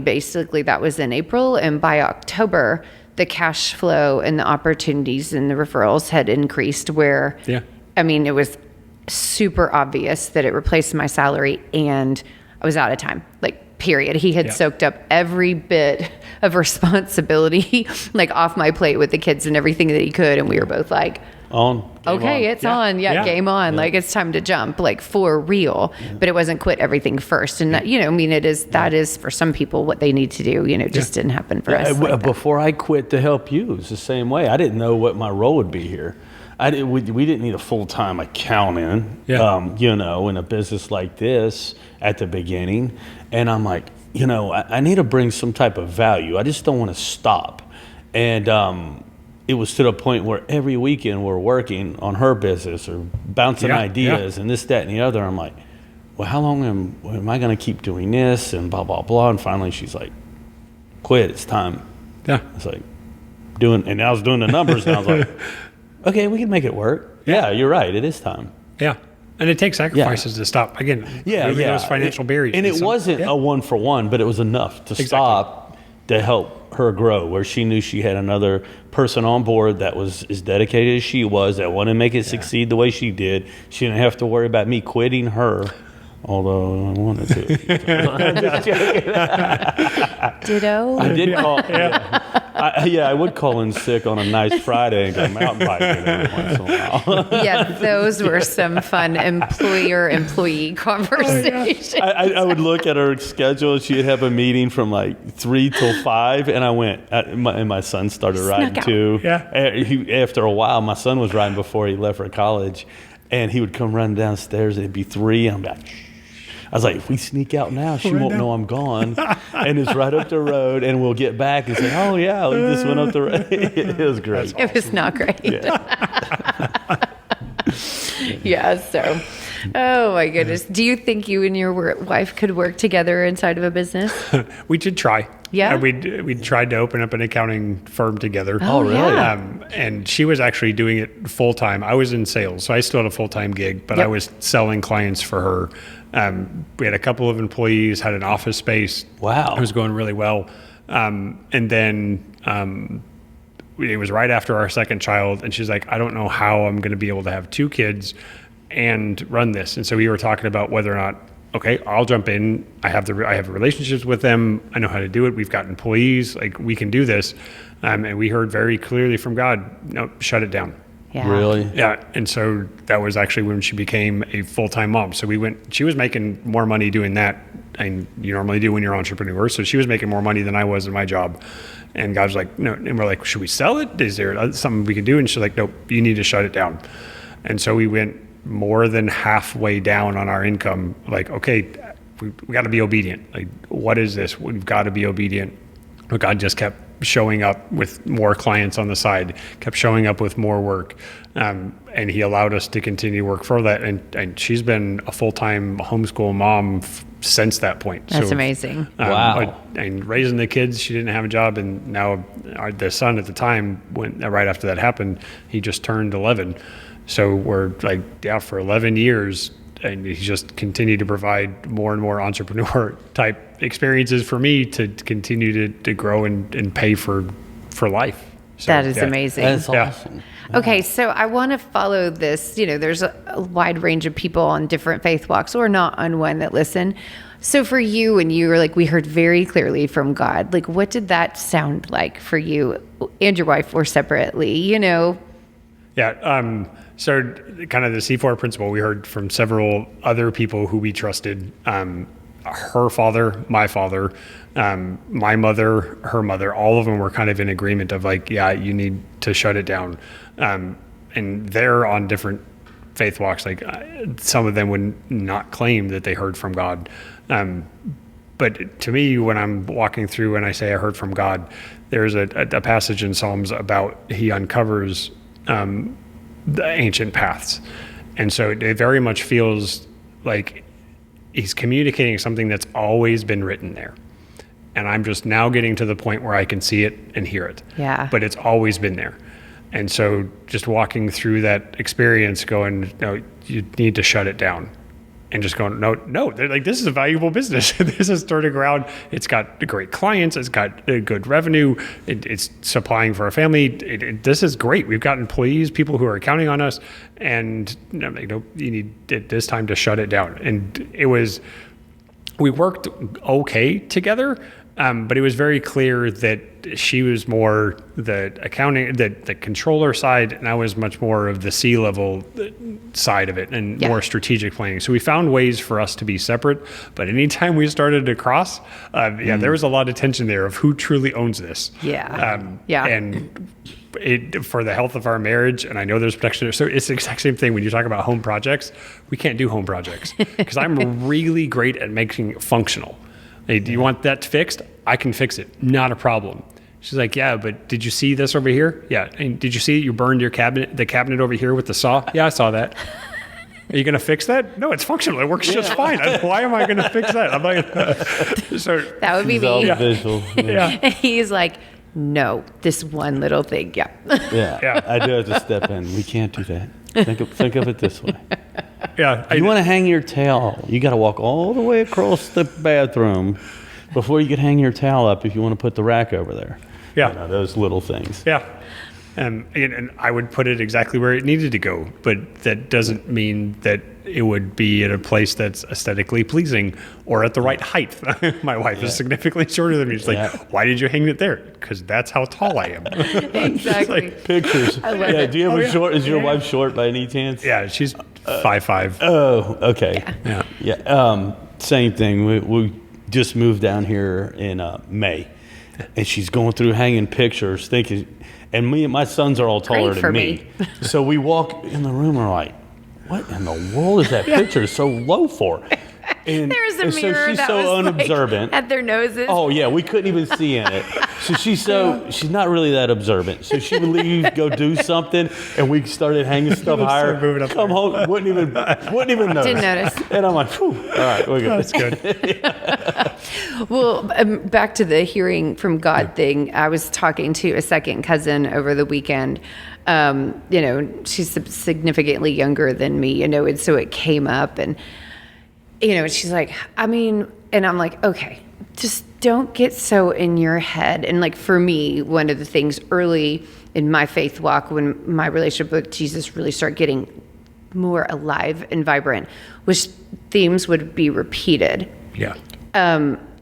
basically that was in April. And by October, the cash flow and the opportunities and the referrals had increased where, it was super obvious that it replaced my salary and I was out of time. Like, period. He had soaked up every bit of responsibility, like, off my plate with the kids and everything that he could. And we were both like, it's on. Game on. Yeah. Like, it's time to jump, like, for real. But it wasn't quit everything first. And that, that is for some people what they need to do, just didn't happen for us. Like before I quit to help you, it was the same way. I didn't know what my role would be here. We didn't need a full-time accountant, in a business like this at the beginning. And I'm like, I need to bring some type of value. I just don't want to stop. And it was to the point where every weekend we're working on her business or bouncing ideas and this, that, and the other. I'm like, well, how long am I going to keep doing this and blah, blah, blah. And finally she's like, quit, it's time. Yeah. It's like and I was doing the numbers and I was like, okay, we can make it work. Yeah, you're right. It is time. Yeah. And it takes sacrifices to stop. Again, those financial barriers. And it wasn't a 1-for-1, but it was enough to stop to help her grow, where she knew she had another person on board that was as dedicated as she was, that wanted to make it succeed the way she did. She didn't have to worry about me quitting her. Although I wanted to. Ditto. I did call. I would call in sick on a nice Friday and go mountain biking every once in a while. Yeah, those were some fun employer-employee conversations. I would look at her schedule and she'd have a meeting from like 3 till 5, and I went. And my son started riding too. Yeah. After a while, my son was riding before he left for college, and he would come running downstairs. It'd be 3, and I'm like, shh. I was like, if we sneak out now, she won't know I'm gone. And it's right up the road, and we'll get back and say, oh, yeah, we just went up the road. It was great. It was not great. So, oh, my goodness. Do you think you and your wife could work together inside of a business? We did try. Yeah. We tried to open up an accounting firm together. Oh, really? Yeah. And she was actually doing it full time. I was in sales, so I still had a full time gig, but I was selling clients for her. We had a couple of employees, had an office space. Wow. It was going really well. And then it was right after our second child, and she's like, I don't know how I'm going to be able to have 2 kids and run this. And so we were talking about whether or not, okay, I'll jump in. I have relationships with them. I know how to do it. We've got employees. Like, we can do this. And we heard very clearly from God, no, shut it down. Yeah. Really? Yeah. And so that was actually when she became a full-time mom. So she was making more money doing that, and you normally do when you're an entrepreneur. So she was making more money than I was in my job. And God was like, no. And we're like, should we sell it? Is there something we can do? And she's like, nope, you need to shut it down. And so we went more than halfway down on our income. Like, okay, we got to be obedient. Like, what is this? We've got to be obedient. But God just kept showing up with more clients on the side, kept showing up with more work. And he allowed us to continue work for that. And she's been a full-time homeschool mom since that point. That's amazing. Wow. And raising the kids, she didn't have a job. And now the son at the time, right after that happened, he just turned 11. So we're like, for 11 years, and he's just continued to provide more and more entrepreneur type experiences for me to continue to grow and pay for life. So, that is amazing. That's awesome. Okay, so I want to follow this. There's a wide range of people on different faith walks, or not on one, that listen. So for you, and you were like, we heard very clearly from God, like, what did that sound like for you and your wife, or separately, Yeah. So kind of the C4 principle, we heard from several other people who we trusted, her father, my father, my mother, her mother, all of them were kind of in agreement of like, yeah, you need to shut it down. And they're on different faith walks. Like, some of them would not claim that they heard from God. But to me, when I'm walking through and I say I heard from God, there's a passage in Psalms about he uncovers the ancient paths. And so it very much feels like he's communicating something that's always been written there. And I'm just now getting to the point where I can see it and hear it. Yeah. But it's always been there. And so just walking through that experience going, no, you need to shut it down. And just going, no, they're like, this is a valuable business. This is turning around. It's got great clients. It's got good revenue. It's supplying for a family. This is great. We've got employees, people who are counting on us. And I'm like, no, you need it this time to shut it down. And we worked okay together. But it was very clear that she was more the accounting, the controller side, and I was much more of the C-level side of it and more strategic planning. So we found ways for us to be separate. But anytime we started to cross, there was a lot of tension there of who truly owns this. And for the health of our marriage, and I know there's protection there. So it's the exact same thing when you talk about home projects. We can't do home projects because I'm really great at making it functional. Hey, do you want that fixed? I can fix it. Not a problem. She's like, yeah, but did you see this over here? Yeah. And did you see you burned the cabinet over here with the saw? Yeah, I saw that. Are you going to fix that? No, it's functional. It works just fine. Why am I going to fix that? I'm like, so that would be me. Visual. And he's like, no, this one little thing. Yeah. I do have to step in. We can't do that. Think of it this way. Yeah, you want to hang your towel, you got to walk all the way across the bathroom before you can hang your towel up if you want to put the rack over there. Yeah. Those little things. Yeah. And I would put it exactly where it needed to go, but that doesn't mean that it would be at a place that's aesthetically pleasing or at the right height. My wife is significantly shorter than me. She's like, why did you hang it there? Because that's how tall I am. Exactly. Pictures. I love it. Do you have a short? Is your wife short by any chance? Yeah, she's 5'5". Oh, okay. Yeah. Same thing. We just moved down here in May, and she's going through hanging pictures, thinking. And me and my sons are all taller than me. So we walk in the room and we're like, what in the world is that picture so low for? And there's a mirror so she's that so was unobservant. Like at their noses. Oh yeah, we couldn't even see in it. So she's not really that observant. So she would leave, go do something, and we started hanging stuff higher. Come home, wouldn't even notice. Didn't notice. And I'm like, whew, all right, we're good. That's good. Well, back to the hearing from God thing. I was talking to a second cousin over the weekend. She's significantly younger than me, and so it came up, and she's like, and I'm like, okay, just don't get so in your head. And like for me, one of the things early in my faith walk, when my relationship with Jesus really started getting more alive and vibrant, which themes would be repeated. Yeah.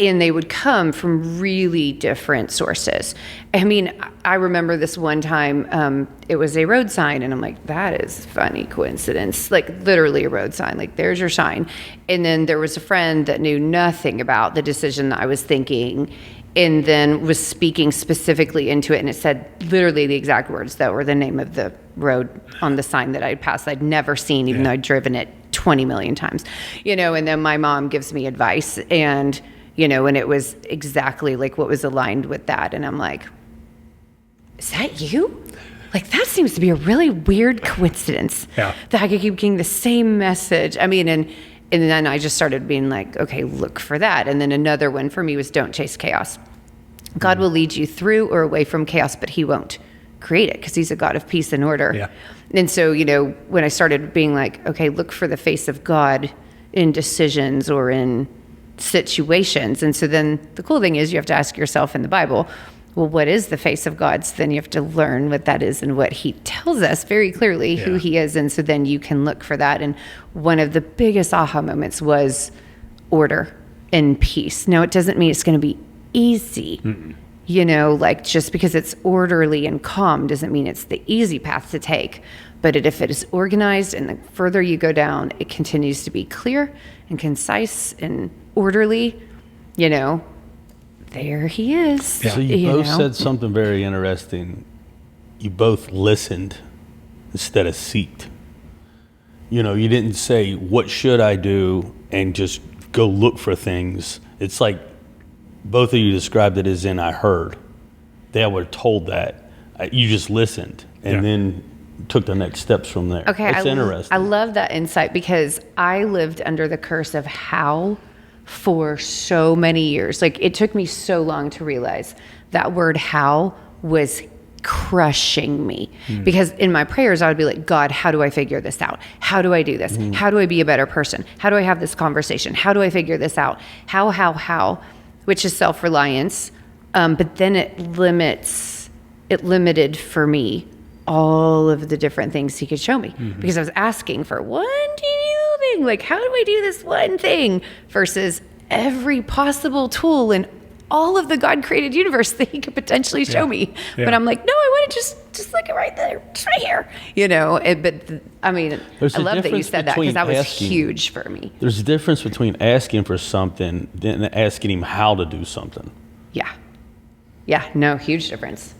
And they would come from really different sources. I mean, I remember this one time, it was a road sign, and I'm like, that is funny coincidence. Like, literally a road sign, like, there's your sign. And then there was a friend that knew nothing about the decision that I was thinking, and then was speaking specifically into it, and it said literally the exact words that were the name of the road on the sign that I'd passed. I'd never seen, even though I'd driven it 20 million times, and then my mom gives me advice, and and it was exactly like what was aligned with that. And I'm like, is that you? Like, that seems to be a really weird coincidence that I could keep getting the same message. I mean, and then I just started being like, okay, look for that. And then another one for me was don't chase chaos. God will lead you through or away from chaos, but he won't create it because he's a God of peace and order. Yeah. And so, when I started being like, okay, look for the face of God in decisions or in situations. And so then the cool thing is you have to ask yourself in the Bible, well, what is the face of God? So then you have to learn what that is and what he tells us very clearly who he is. And so then you can look for that. And one of the biggest aha moments was order and peace. Now, it doesn't mean it's going to be easy. Like, just because it's orderly and calm doesn't mean it's the easy path to take. But if it is organized and the further you go down, it continues to be clear and concise and orderly, there he is. Yeah. So you both said something very interesting. You both listened instead of seeked. You didn't say, what should I do? And just go look for things. It's like both of you described it as in I heard. They were told that. You just listened and then took the next steps from there. Okay, it's interesting. I love that insight because I lived under the curse of how for so many years. Like, it took me so long to realize that word how was crushing me because in my prayers I would be like, God, how do I figure this out? How do I do this? How do I be a better person? How do I have this conversation? How do I figure this out? How, which is self-reliance. But then it limited for me all of the different things he could show me because I was asking for one teeny little thing, like, how do I do this one thing versus every possible tool in all of the God-created universe that he could potentially show me. But I'm like, no, I want to just look it right there, just right here, but I mean, I love that you said that because that was huge for me. There's a difference between asking for something than asking him how to do something. Yeah, no, huge difference,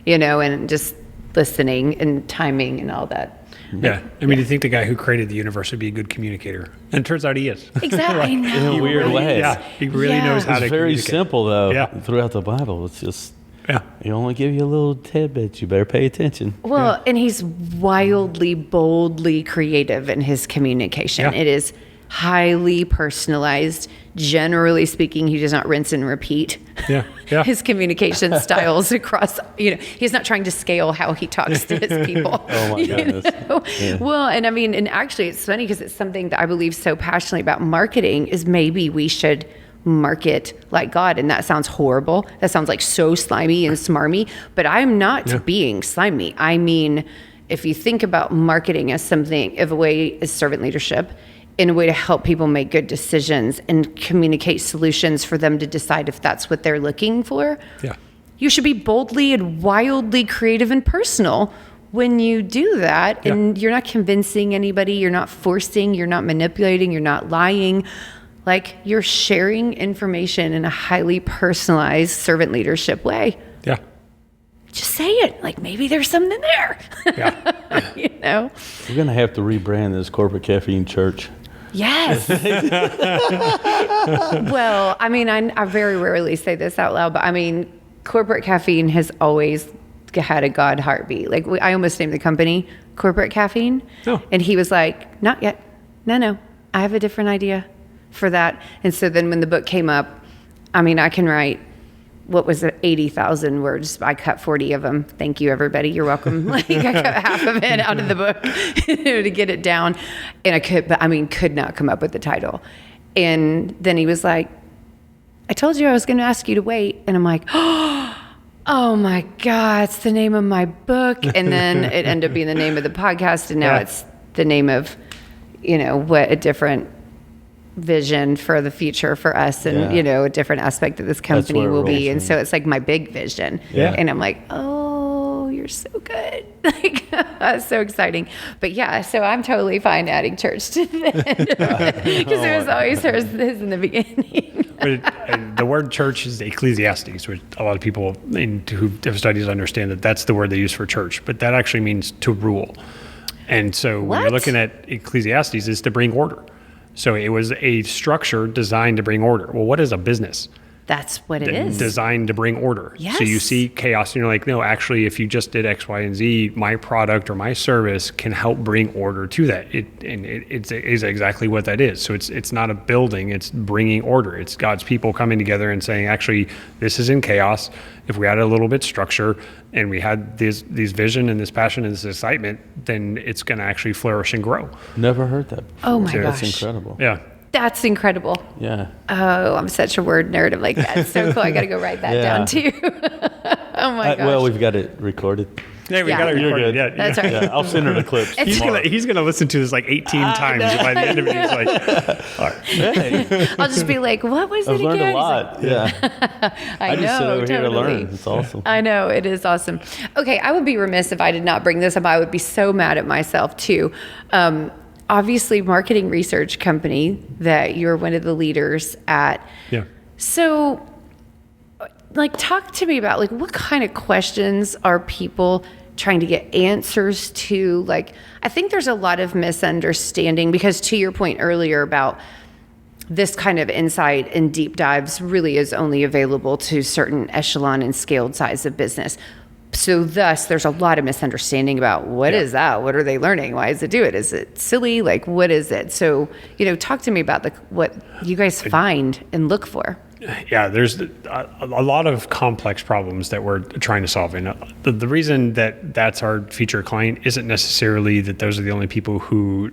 and just listening and timing and all that. Yeah. I mean, do you think the guy who created the universe would be a good communicator? And it turns out he is. Exactly. In a weird way. Yeah. He really knows how to It's very communicate. simple, though, Yeah. throughout the Bible. It's just, he only give you a little tidbit. You better pay attention. Well, and he's wildly, boldly creative in his communication. Yeah. It is highly personalized. Generally speaking, he does not rinse and repeat his communication styles across, he's not trying to scale how he talks to his people. Oh my goodness. Yeah. Well, and I mean, and actually it's funny because it's something that I believe so passionately about marketing is maybe we should market like God. And that sounds horrible. That sounds like so slimy and smarmy, but I'm not being slimy. I mean, if you think about marketing as something of a way as servant leadership, in a way to help people make good decisions and communicate solutions for them to decide if that's what they're looking for. Yeah. You should be boldly and wildly creative and personal when you do that. Yeah. And you're not convincing anybody, you're not forcing, you're not manipulating, you're not lying. Like, you're sharing information in a highly personalized servant leadership way. Yeah. Just say it. Like, maybe there's something there. Yeah. We're going to have to rebrand this Corporate Caffeine Church. Yes. Well, I mean, I very rarely say this out loud, but I mean, Corporate Caffeine has always had a God heartbeat. Like, I almost named the company Corporate Caffeine. Oh. And he was like, not yet. No, I have a different idea for that. And so then when the book came up, I mean, I can write, what was it, 80,000 words. I cut 40 of them. Thank you, everybody. You're welcome. Like, I cut half of it out of the book to get it down. And I could not come up with the title. And then he was like, I told you I was going to ask you to wait. And I'm like, oh, oh my God, it's the name of my book. And then it ended up being the name of the podcast. And now it's the name of, what a different vision for the future for us and, a different aspect of this company will be. And so it's like my big vision. Yeah. And I'm like, oh, you're so good. Like, that's so exciting. But yeah, so I'm totally fine adding church to the end of it because it was always his in the beginning. But the word church is Ecclesiastes, which a lot of people who have studies understand that's the word they use for church, but that actually means to rule. And so when you're looking at Ecclesiastes, it's to bring order. So it was a structure designed to bring order. Well, what is a business? That's what it is. Designed to bring order. Yes. So you see chaos and you're like, no, actually, if you just did X, Y, and Z, my product or my service can help bring order to that. It's exactly what that is. So it's not a building, it's bringing order. It's God's people coming together and saying, actually, this is in chaos. If we had a little bit structure and we had these vision and this passion and this excitement, then it's going to actually flourish and grow. Never heard that before. Oh my gosh. That's incredible. Yeah. That's incredible. Yeah. Oh, I'm such a word nerd. I'm like, that's so cool. I got to go write that down too. Oh my gosh. Well, we've got it recorded. Yeah, we got it You're recorded. good. Yeah, That's right. Yeah, I'll send her the clips. He's gonna listen to this like 18 times. By the end of it, he's like, all right. Hey, I'll just be like, what was I've it learned again? a lot. Yeah. I know, just sit over here to totally. learn. It's awesome. I know, it is awesome. Okay, I would be remiss if I did not bring this up. I would be so mad at myself too. Obviously, marketing research company that you're one of the leaders at. Yeah. So, like, talk to me about, like, what kind of questions are people trying to get answers to? Like, I think there's a lot of misunderstanding because, to your point earlier about this kind of insight and deep dives really is only available to certain echelon and scaled size of business. So thus, there's a lot of misunderstanding about what is that? What are they learning? Why does it do it? Is it silly? Like, what is it? So, talk to me about what you guys find and look for. Yeah, there's a lot of complex problems that we're trying to solve. And the reason that that's our featured client isn't necessarily that those are the only people who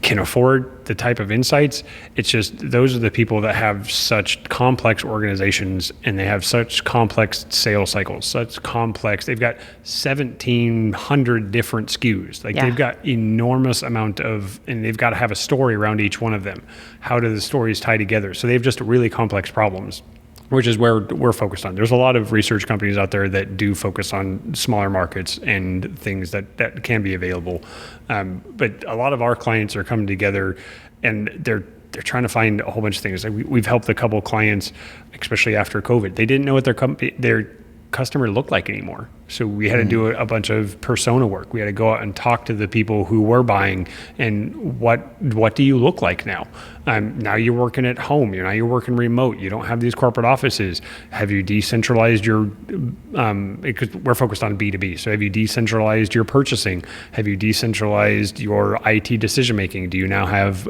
can afford the type of insights. It's just those are the people that have such complex organizations and they have such complex sales cycles, they've got 1,700 different SKUs. They've got enormous amount and they've got to have a story around each one of them. How do the stories tie together? So they have just really complex problems, which is where we're focused on. There's a lot of research companies out there that do focus on smaller markets and things that can be available. But a lot of our clients are coming together and they're trying to find a whole bunch of things. Like we've helped a couple of clients, especially after COVID. They didn't know what their customer looked like anymore. So we had to do a bunch of persona work. We had to go out and talk to the people who were buying and what do you look like now? Now you're working at home. Now you're working remote. You don't have these corporate offices. Have you decentralized your, because we're focused on B2B. So have you decentralized your purchasing? Have you decentralized your IT decision-making? Do you now have,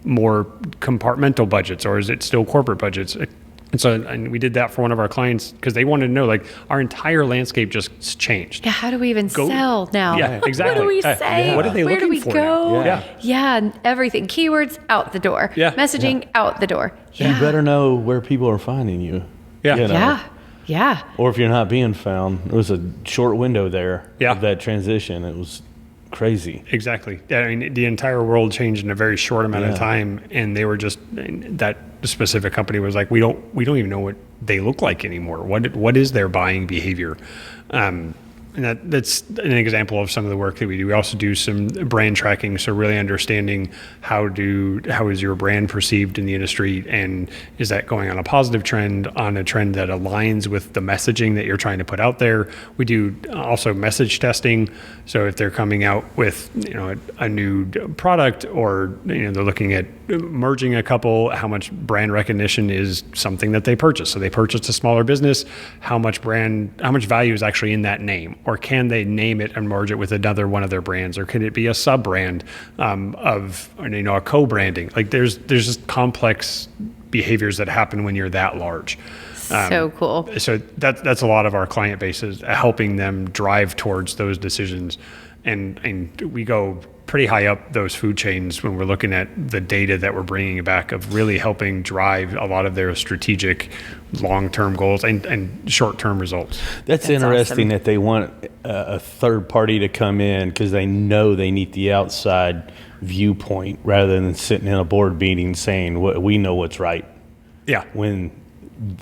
more compartmental budgets or is it still corporate budgets? And we did that for one of our clients because they wanted to know, like, our entire landscape just changed. Yeah, how do we even sell now? Yeah, exactly. What do we say? What are they Where do looking we for go? now? Yeah, and everything. Keywords out the door. Yeah. Messaging out the door. Yeah. You better know where people are finding you. Yeah. Yeah. Or if you're not being found, there was a short window there of that transition. It was crazy. Exactly. I mean, the entire world changed in a very short amount of time, and they were just that specific company was like, we don't even know what they look like anymore. What is their buying behavior? And that's an example of some of the work that we do. We also do some brand tracking, so really understanding how is your brand perceived in the industry, and is that going on a positive trend, on a trend that aligns with the messaging that you're trying to put out there. We do also message testing, so if they're coming out with a new product, or they're looking at merging a couple, how much brand recognition is something that they purchase. So they purchased a smaller business, how much value is actually in that name? Or can they name it and merge it with another one of their brands? Or could it be a sub-brand of a co-branding? Like there's just complex behaviors that happen when you're that large. So cool. So that's a lot of our client base is helping them drive towards those decisions. And we go pretty high up those food chains when we're looking at the data that we're bringing back of really helping drive a lot of their strategic long-term goals and short-term results. That's interesting awesome. That they want a third party to come in because they know they need the outside viewpoint rather than sitting in a board meeting saying we know what's right. Yeah. When,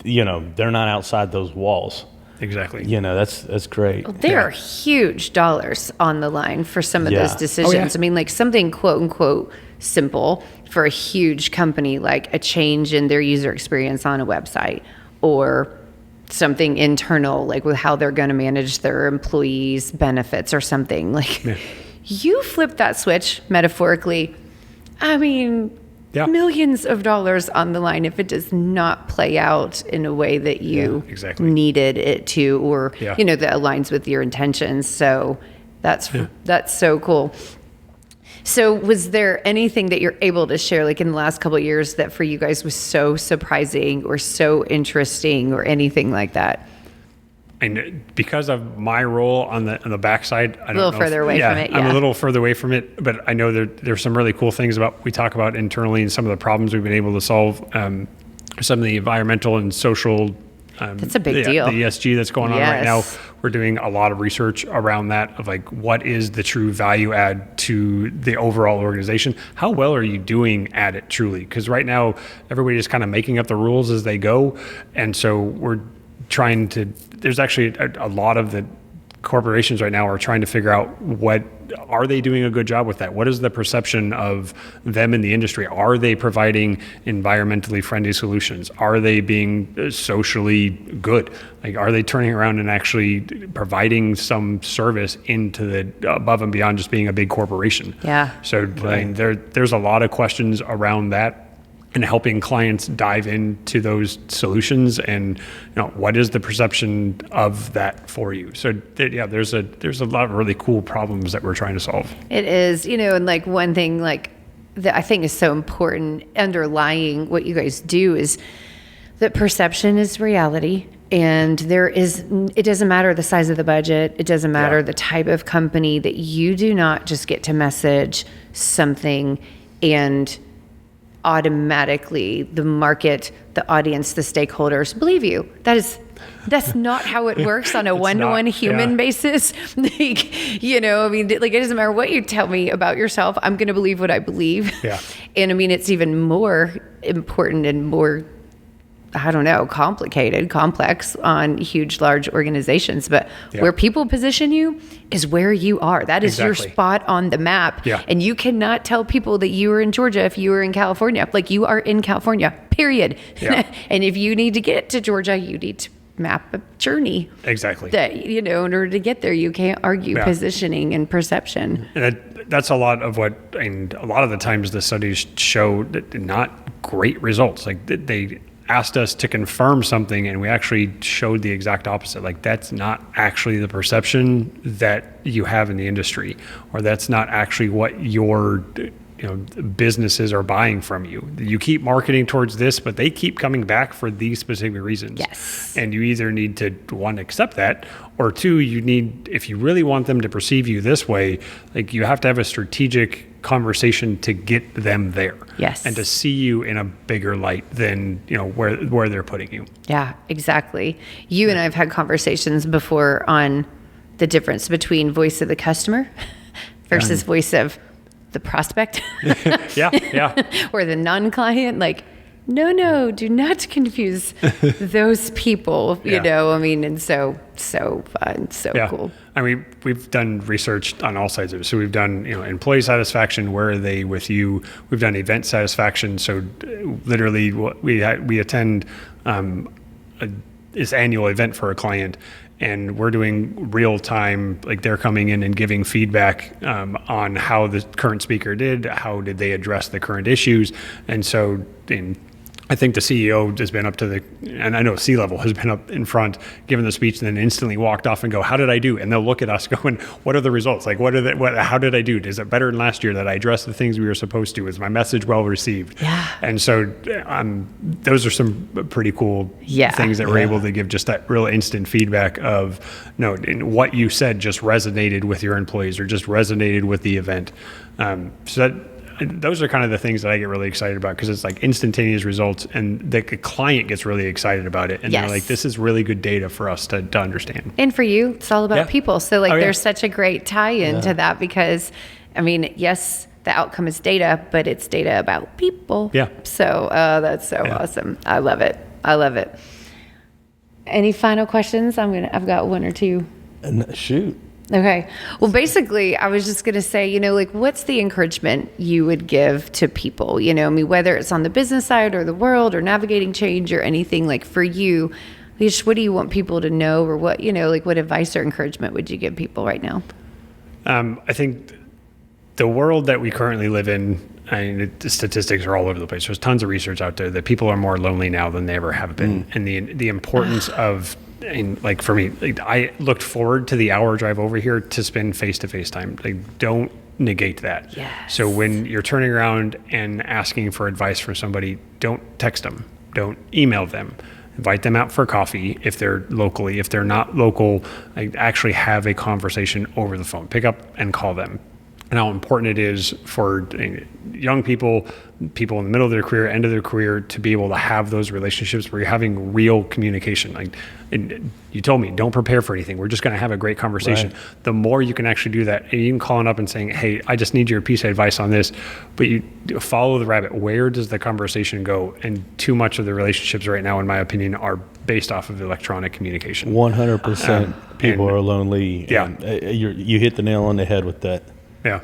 they're not outside those walls. Exactly. That's great. Well, there are huge dollars on the line for some of those decisions. I mean, like something quote unquote simple for a huge company, like a change in their user experience on a website, or something internal, like with how they're going to manage their employees' benefits or something. Like you flip that switch metaphorically. I mean, millions of dollars on the line if it does not play out in a way that you needed it to, or that aligns with your intentions. So that's so cool. So was there anything that you're able to share, like in the last couple of years, that for you guys was so surprising or so interesting or anything like that? And because of my role on the backside, I don't know. A little further away from it. Yeah. I'm a little further away from it, but I know there's some really cool things we talk about internally and some of the problems we've been able to solve. Some of the environmental and social. That's a big deal. The ESG that's going on right now. We're doing a lot of research around that of like what is the true value add to the overall organization. How well are you doing at it truly? Because right now everybody is kind of making up the rules as they go, and so we're trying to. There's actually a lot of the corporations right now are trying to figure out what are they doing a good job with that? What is the perception of them in the industry? Are they providing environmentally friendly solutions? Are they being socially good? Like, are they turning around and actually providing some service into the above and beyond just being a big corporation? Yeah. So I mean, there's a lot of questions around that, and helping clients dive into those solutions and what is the perception of that for you. So there's a lot of really cool problems that we're trying to solve. It is, and like one thing like that I think is so important underlying what you guys do is that perception is reality. And it doesn't matter the size of the budget. It doesn't matter the type of company, that you do not just get to message something and automatically the market, the audience, the stakeholders believe you. That's not how it works on a one-to-one human basis. Like, it doesn't matter what you tell me about yourself. I'm going to believe what I believe. Yeah. And I mean, it's even more important and more, complicated, complex on huge, large organizations. But where people position you is where you are. That is your spot on the map. Yeah. And you cannot tell people that you are in Georgia if you are in California. Like, you are in California, period. Yeah. And if you need to get to Georgia, you need to map a journey. Exactly. That, in order to get there, you can't argue positioning and perception. And that's a lot of and a lot of the times the studies show that not great results. Like, they asked us to confirm something and we actually showed the exact opposite. Like, that's not actually the perception that you have in the industry, or that's not actually what your businesses are buying from you. You keep marketing towards this, but they keep coming back for these specific reasons. Yes. And you either need to, one, accept that, or two, you need, if you really want them to perceive you this way, like, you have to have a strategic conversation to get them there. Yes. And to see you in a bigger light than, where they're putting you. Yeah, exactly. You and I have had conversations before on the difference between voice of the customer versus voice of the prospect. Or the non-client. Like, no, do not confuse those people, and so fun, so cool. I mean, we've done research on all sides of it. So we've done, employee satisfaction, where are they with you? We've done event satisfaction. So literally we attend this annual event for a client, and we're doing real time, like, they're coming in and giving feedback on how the current speaker did, how did they address the current issues. And so I think the CEO has been up to and I know C-level has been up in front, given the speech, and then instantly walked off and go, how did I do? And they'll look at us going, what are the results? Like, how did I do? Is it better than last year that I addressed the things we were supposed to? Was my message well received? Yeah. And so those are some pretty cool things that we're able to give just that real instant feedback of, no, what you said just resonated with your employees or just resonated with the event. Those are kind of the things that I get really excited about, because it's like instantaneous results, and the client gets really excited about it. And they're like, this is really good data for us to understand. And for you, it's all about people. So there's such a great tie-in to that, because, I mean, yes, the outcome is data, but it's data about people. Yeah. So that's so awesome. I love it. I love it. Any final questions? I've got one or two. Shoot. Okay. Well, basically, I was just going to say, what's the encouragement you would give to people? Whether it's on the business side or the world or navigating change or anything, like for you, what do you want people to know, or what, what advice or encouragement would you give people right now? I think the world that we currently live in, the statistics are all over the place. There's tons of research out there that people are more lonely now than they ever have been. And the importance of, and like for me, I looked forward to the hour drive over here to spend face-to-face time. Like, don't negate that. Yes. So when you're turning around and asking for advice from somebody, don't text them, don't email them. Invite them out for coffee if they're locally. If they're not local, actually have a conversation over the phone. Pick up and call them. And how important it is for young people in the middle of their career, end of their career, to be able to have those relationships where you're having real communication. And you told me, don't prepare for anything. We're just going to have a great conversation. Right. The more you can actually do that, and even calling up and saying, hey, I just need your piece of advice on this, but you follow the rabbit. Where does the conversation go? And too much of the relationships right now, in my opinion, are based off of electronic communication. 100% people are lonely. Yeah. You hit the nail on the head with that. Yeah.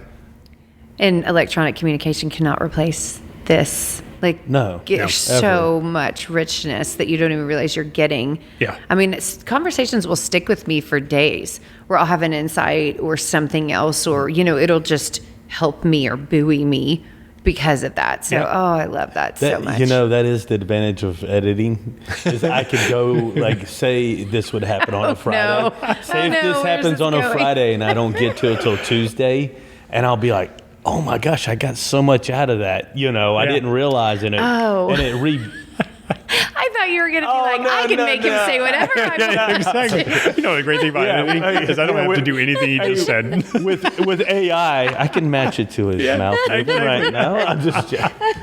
And electronic communication cannot replace this. So much richness that you don't even realize you're getting. Yeah. I mean, conversations will stick with me for days, where I'll have an insight or something else, or, it'll just help me or buoy me because of that. So, I love that so much. That is the advantage of editing, is I could go say this would happen on a Friday. No. Say if this happens on a Friday and I don't get to it till Tuesday, and I'll be like, oh my gosh, I got so much out of that. I didn't realize it. Oh. And it I thought you were going to be I can make him say whatever I want. Exactly. The great thing about editing is I don't have to do anything he just said. With AI, I can match it to his mouth right now. I'm just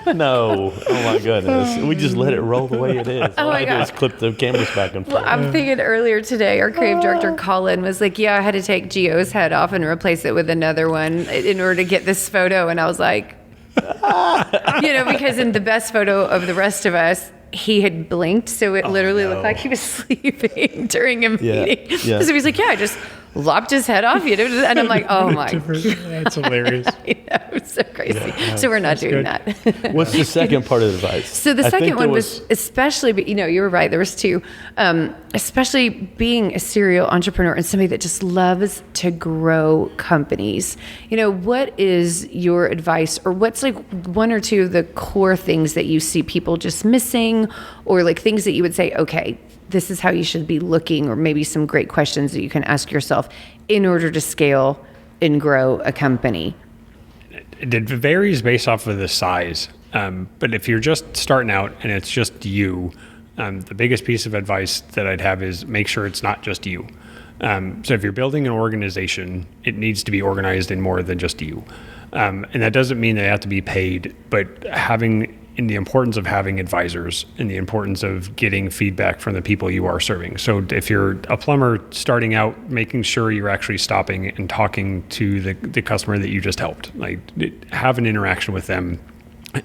no. Oh my goodness. We just let it roll the way it is. All I do is clip the cameras back and forth. Well, I'm thinking earlier today, our creative director, Colin, was like, I had to take Gio's head off and replace it with another one in order to get this photo. And I was like, because in the best photo of the rest of us, he had blinked, so it literally looked like he was sleeping during a meeting. Yeah. So he's like, I just lopped his head off, and I'm like, oh my God. That's hilarious. I know, it's so crazy. Yeah, so we're not doing that. What's the second part of the advice? So the second one was especially, you were right, there was two, especially being a serial entrepreneur and somebody that just loves to grow companies. What is your advice, or what's one or two of the core things that you see people just missing, or things that you would say, okay, this is how you should be looking, or maybe some great questions that you can ask yourself in order to scale and grow a company? It varies based off of the size. But if you're just starting out and it's just you, the biggest piece of advice that I'd have is make sure it's not just you. So if you're building an organization, it needs to be organized in more than just you. And that doesn't mean they have to be paid, but the importance of having advisors and the importance of getting feedback from the people you are serving. So if you're a plumber starting out, making sure you're actually stopping and talking to the customer that you just helped, have an interaction with them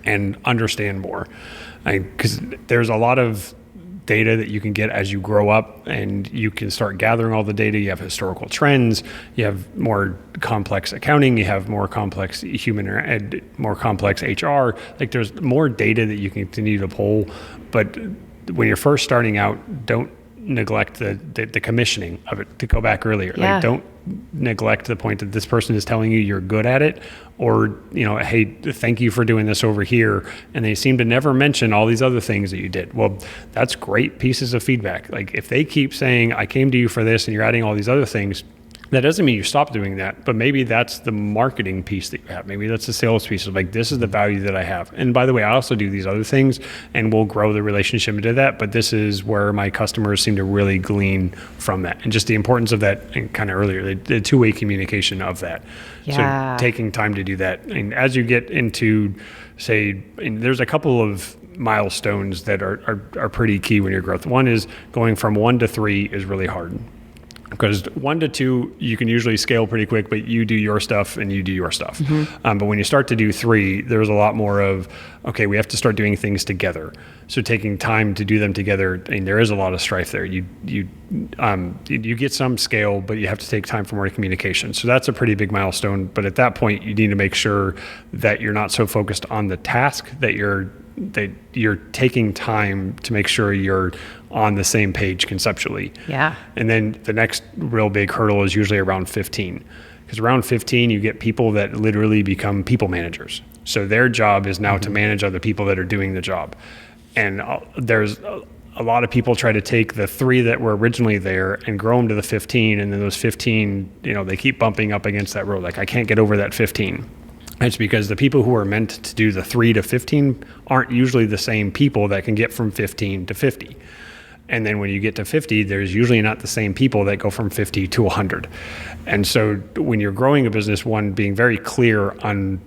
and understand more. Because there's a lot of data that you can get as you grow up, and you can start gathering all the data. You have historical trends, you have more complex accounting, you have more complex more complex HR. There's more data that you can continue to pull. But when you're first starting out, don't neglect the commissioning of it, to go back earlier. Yeah. Like, don't neglect the point that this person is telling you you're good at it, or, hey, thank you for doing this over here. And they seem to never mention all these other things that you did. Well, that's great pieces of feedback. Like, if they keep saying, I came to you for this, and you're adding all these other things, that doesn't mean you stop doing that, but maybe that's the marketing piece that you have. Maybe that's the sales piece of, like, this is the value that I have. And by the way, I also do these other things, and we'll grow the relationship into that. But this is where my customers seem to really glean from that. And just the importance of that, and kind of earlier, the two-way communication of that. Yeah. So taking time to do that. And as you get into, say, and there's a couple of milestones that are pretty key when you're growth. One is going from 1 to 3 is really hard. Because 1 to 2, you can usually scale pretty quick, but you do your stuff and you do your stuff. But when you start to do 3, there's a lot more of, okay, we have to start doing things together. So taking time to do them together, and there is a lot of strife there. You get some scale, but you have to take time for more communication. So that's a pretty big milestone. But at that point, you need to make sure that you're not so focused on the task, that you're taking time to make sure you're on the same page conceptually. Yeah. And then the next real big hurdle is usually around 15. Because around 15, you get people that literally become people managers. So their job is now to manage other people that are doing the job. And there's a lot of people try to take the 3 that were originally there and grow them to the 15. And then those 15, they keep bumping up against that road. Like, I can't get over that 15. It's because the people who are meant to do the 3 to 15 aren't usually the same people that can get from 15 to 50. And then when you get to 50, there's usually not the same people that go from 50 to 100. And so when you're growing a business, one, being very clear on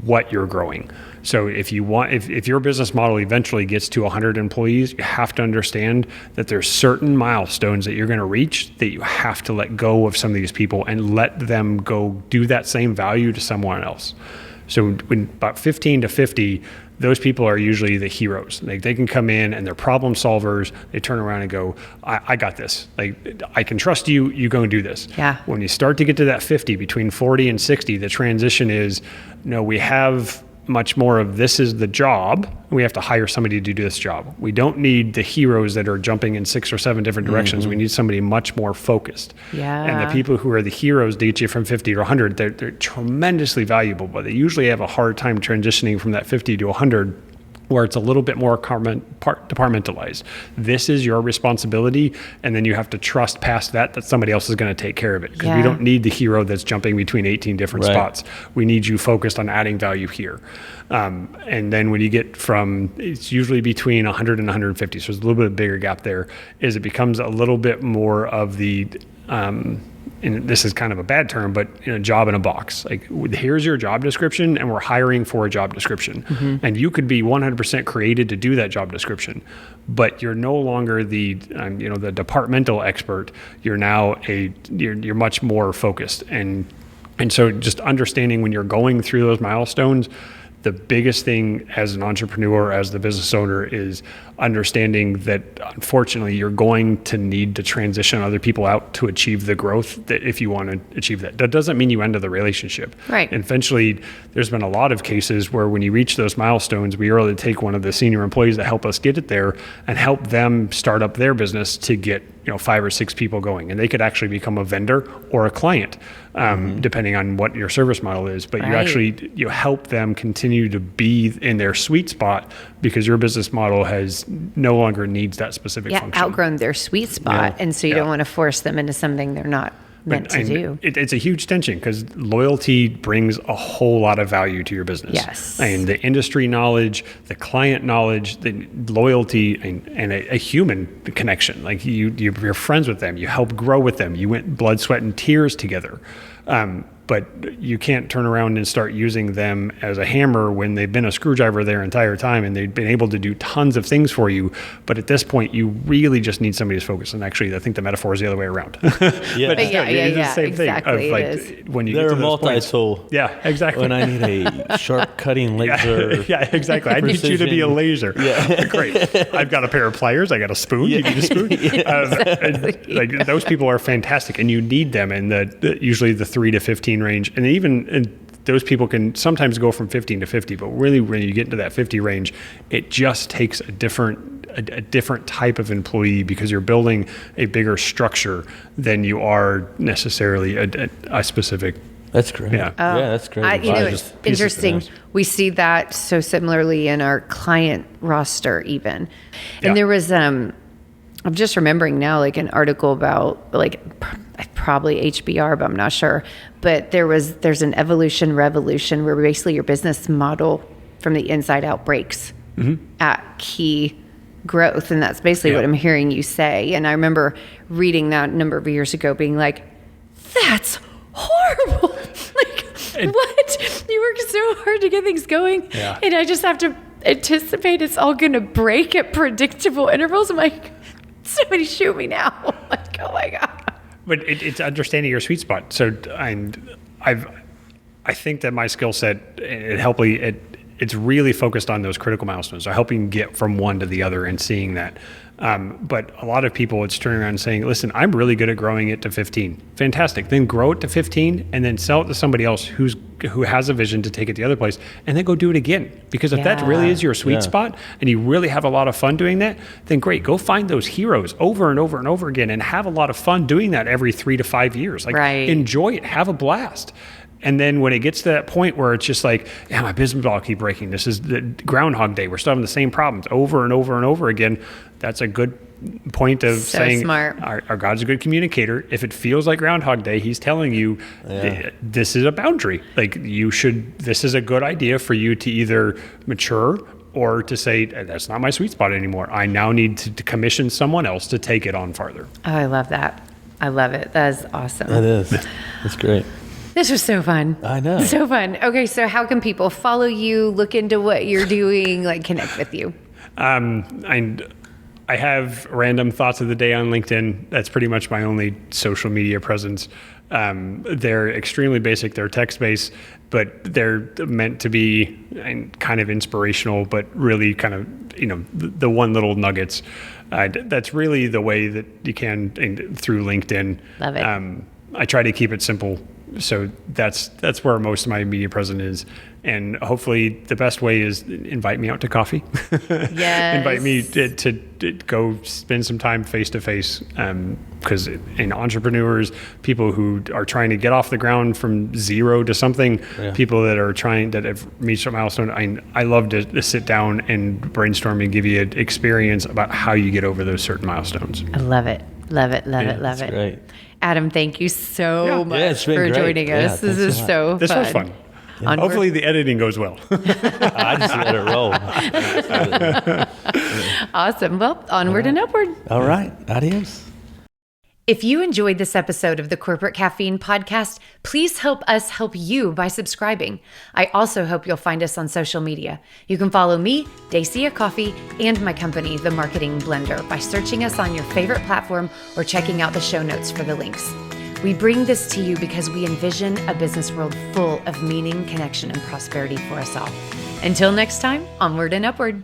what you're growing. So if your business model eventually gets to 100 employees, you have to understand that there's certain milestones that you're going to reach that you have to let go of some of these people and let them go do that same value to someone else. So when about 15 to 50, those people are usually the heroes. Like, they can come in and they're problem solvers. They turn around and go, I got this. Like, I can trust you. You go and do this. Yeah. When you start to get to that 50, between 40 and 60, the transition is, no, we have much more of, this is the job. We have to hire somebody to do this job. We don't need the heroes that are jumping in 6 or 7 different directions. We need somebody much more focused. Yeah. And the people who are the heroes to get you from 50 to 100, they're tremendously valuable, but they usually have a hard time transitioning from that 50 to 100, where it's a little bit more departmentalized. This is your responsibility, and then you have to trust past that somebody else is going to take care of it. Because we don't need the hero that's jumping between 18 different spots. We need you focused on adding value here. And then when you get from, it's usually between 100 and 150, so there's a little bit of bigger gap there, is it becomes a little bit more of the, and this is kind of a bad term, but job in a box. Like, here's your job description, and we're hiring for a job description. And you could be 100% created to do that job description, but you're no longer the departmental expert. You're now you're much more focused. And so just understanding when you're going through those milestones, the biggest thing as an entrepreneur, as the business owner, is understanding that unfortunately you're going to need to transition other people out to achieve the growth that if you want to achieve that. That doesn't mean you end the relationship. Right. And eventually, there's been a lot of cases where when you reach those milestones, we really take one of the senior employees that help us get it there and help them start up their business to get 5 or 6 people going. And they could actually become a vendor or a client, depending on what your service model is. But you help them continue to be in their sweet spot because your business model no longer needs that specific function. Outgrown their sweet spot. And so you don't want to force them into something they're not meant to do. It's a huge tension because loyalty brings a whole lot of value to your business. Yes. And the industry knowledge, the client knowledge, the loyalty, and a human connection. Like, you're friends with them. You help grow with them. You went blood, sweat, and tears together. But you can't turn around and start using them as a hammer when they've been a screwdriver their entire time and they've been able to do tons of things for you. But at this point, you really just need somebody who's focused. And actually, I think the metaphor is the other way around. It's the same exactly, thing. It is. When you They're get a to those multi-tool. points. Yeah, exactly. When I need a sharp cutting laser. Yeah, exactly. I need you to be a laser. Yeah. Great. I've got a pair of pliers. I got a spoon. You need a spoon. Those people are fantastic, and you need them in usually the 3 to 15 range, and even those people can sometimes go from 15 to 50, but really when you get into that 50 range, it just takes a different type of employee, because you're building a bigger structure than you are necessarily a specific. That's great. Yeah. That's great. It's interesting. We see that so similarly in our client roster even. And there was, I'm just remembering now, like an article about like probably HBR, but I'm not sure. But there's an evolution revolution where basically your business model from the inside out breaks at key growth. And that's basically what I'm hearing you say. And I remember reading that a number of years ago being like, that's horrible. Like, what? You work so hard to get things going, and I just have to anticipate it's all going to break at predictable intervals. I'm like, somebody shoot me now. I'm like, oh my God. But it's understanding your sweet spot. So I think that my skill set, it's really focused on those critical milestones. So helping get from one to the other and seeing that. But a lot of people, it's turning around and saying, listen, I'm really good at growing it to 15. Fantastic. Then grow it to 15 and then sell it to somebody else who has a vision to take it the other place, and then go do it again. Because if that really is your sweet spot and you really have a lot of fun doing that, then great, go find those heroes over and over and over again and have a lot of fun doing that every 3 to 5 years. Like enjoy it, have a blast. And then when it gets to that point where it's just like, my business model keep breaking. This is the Groundhog Day. We're still having the same problems over and over and over again. That's a good point of saying smart. Our God's a good communicator. If it feels like Groundhog Day, he's telling you this is a boundary. Like this is a good idea for you to either mature or to say, that's not my sweet spot anymore. I now need to commission someone else to take it on farther. Oh, I love that. I love it. That is awesome. That is. That's great. This was so fun. I know. So fun. Okay, so how can people follow you, look into what you're doing, like connect with you? I have random thoughts of the day on LinkedIn. That's pretty much my only social media presence. They're extremely basic. They're text-based, but they're meant to be kind of inspirational, but really kind of, the one little nuggets. That's really the way that you can through LinkedIn. Love it. I try to keep it simple. So that's where most of my media presence is. And hopefully the best way is invite me out to coffee. Yes. Invite me to go spend some time face to face. Because in entrepreneurs, people who are trying to get off the ground from zero to something, people that have reached a milestone, I love to sit down and brainstorm and give you an experience about how you get over those certain milestones. I love it. Love it. Love it. Love That's it. great. Adam, thank you so much it's been for great. joining us. This is so fun. This was fun. Onward. Hopefully the editing goes well. I just let it roll. Awesome. Well, onward and upward. All right. Adios. If you enjoyed this episode of the Corporate Caffeine podcast, please help us help you by subscribing. I also hope you'll find us on social media. You can follow me, Dacia Coffee, and my company, The Marketing Blender, by searching us on your favorite platform or checking out the show notes for the links. We bring this to you because we envision a business world full of meaning, connection, and prosperity for us all. Until next time, onward and upward.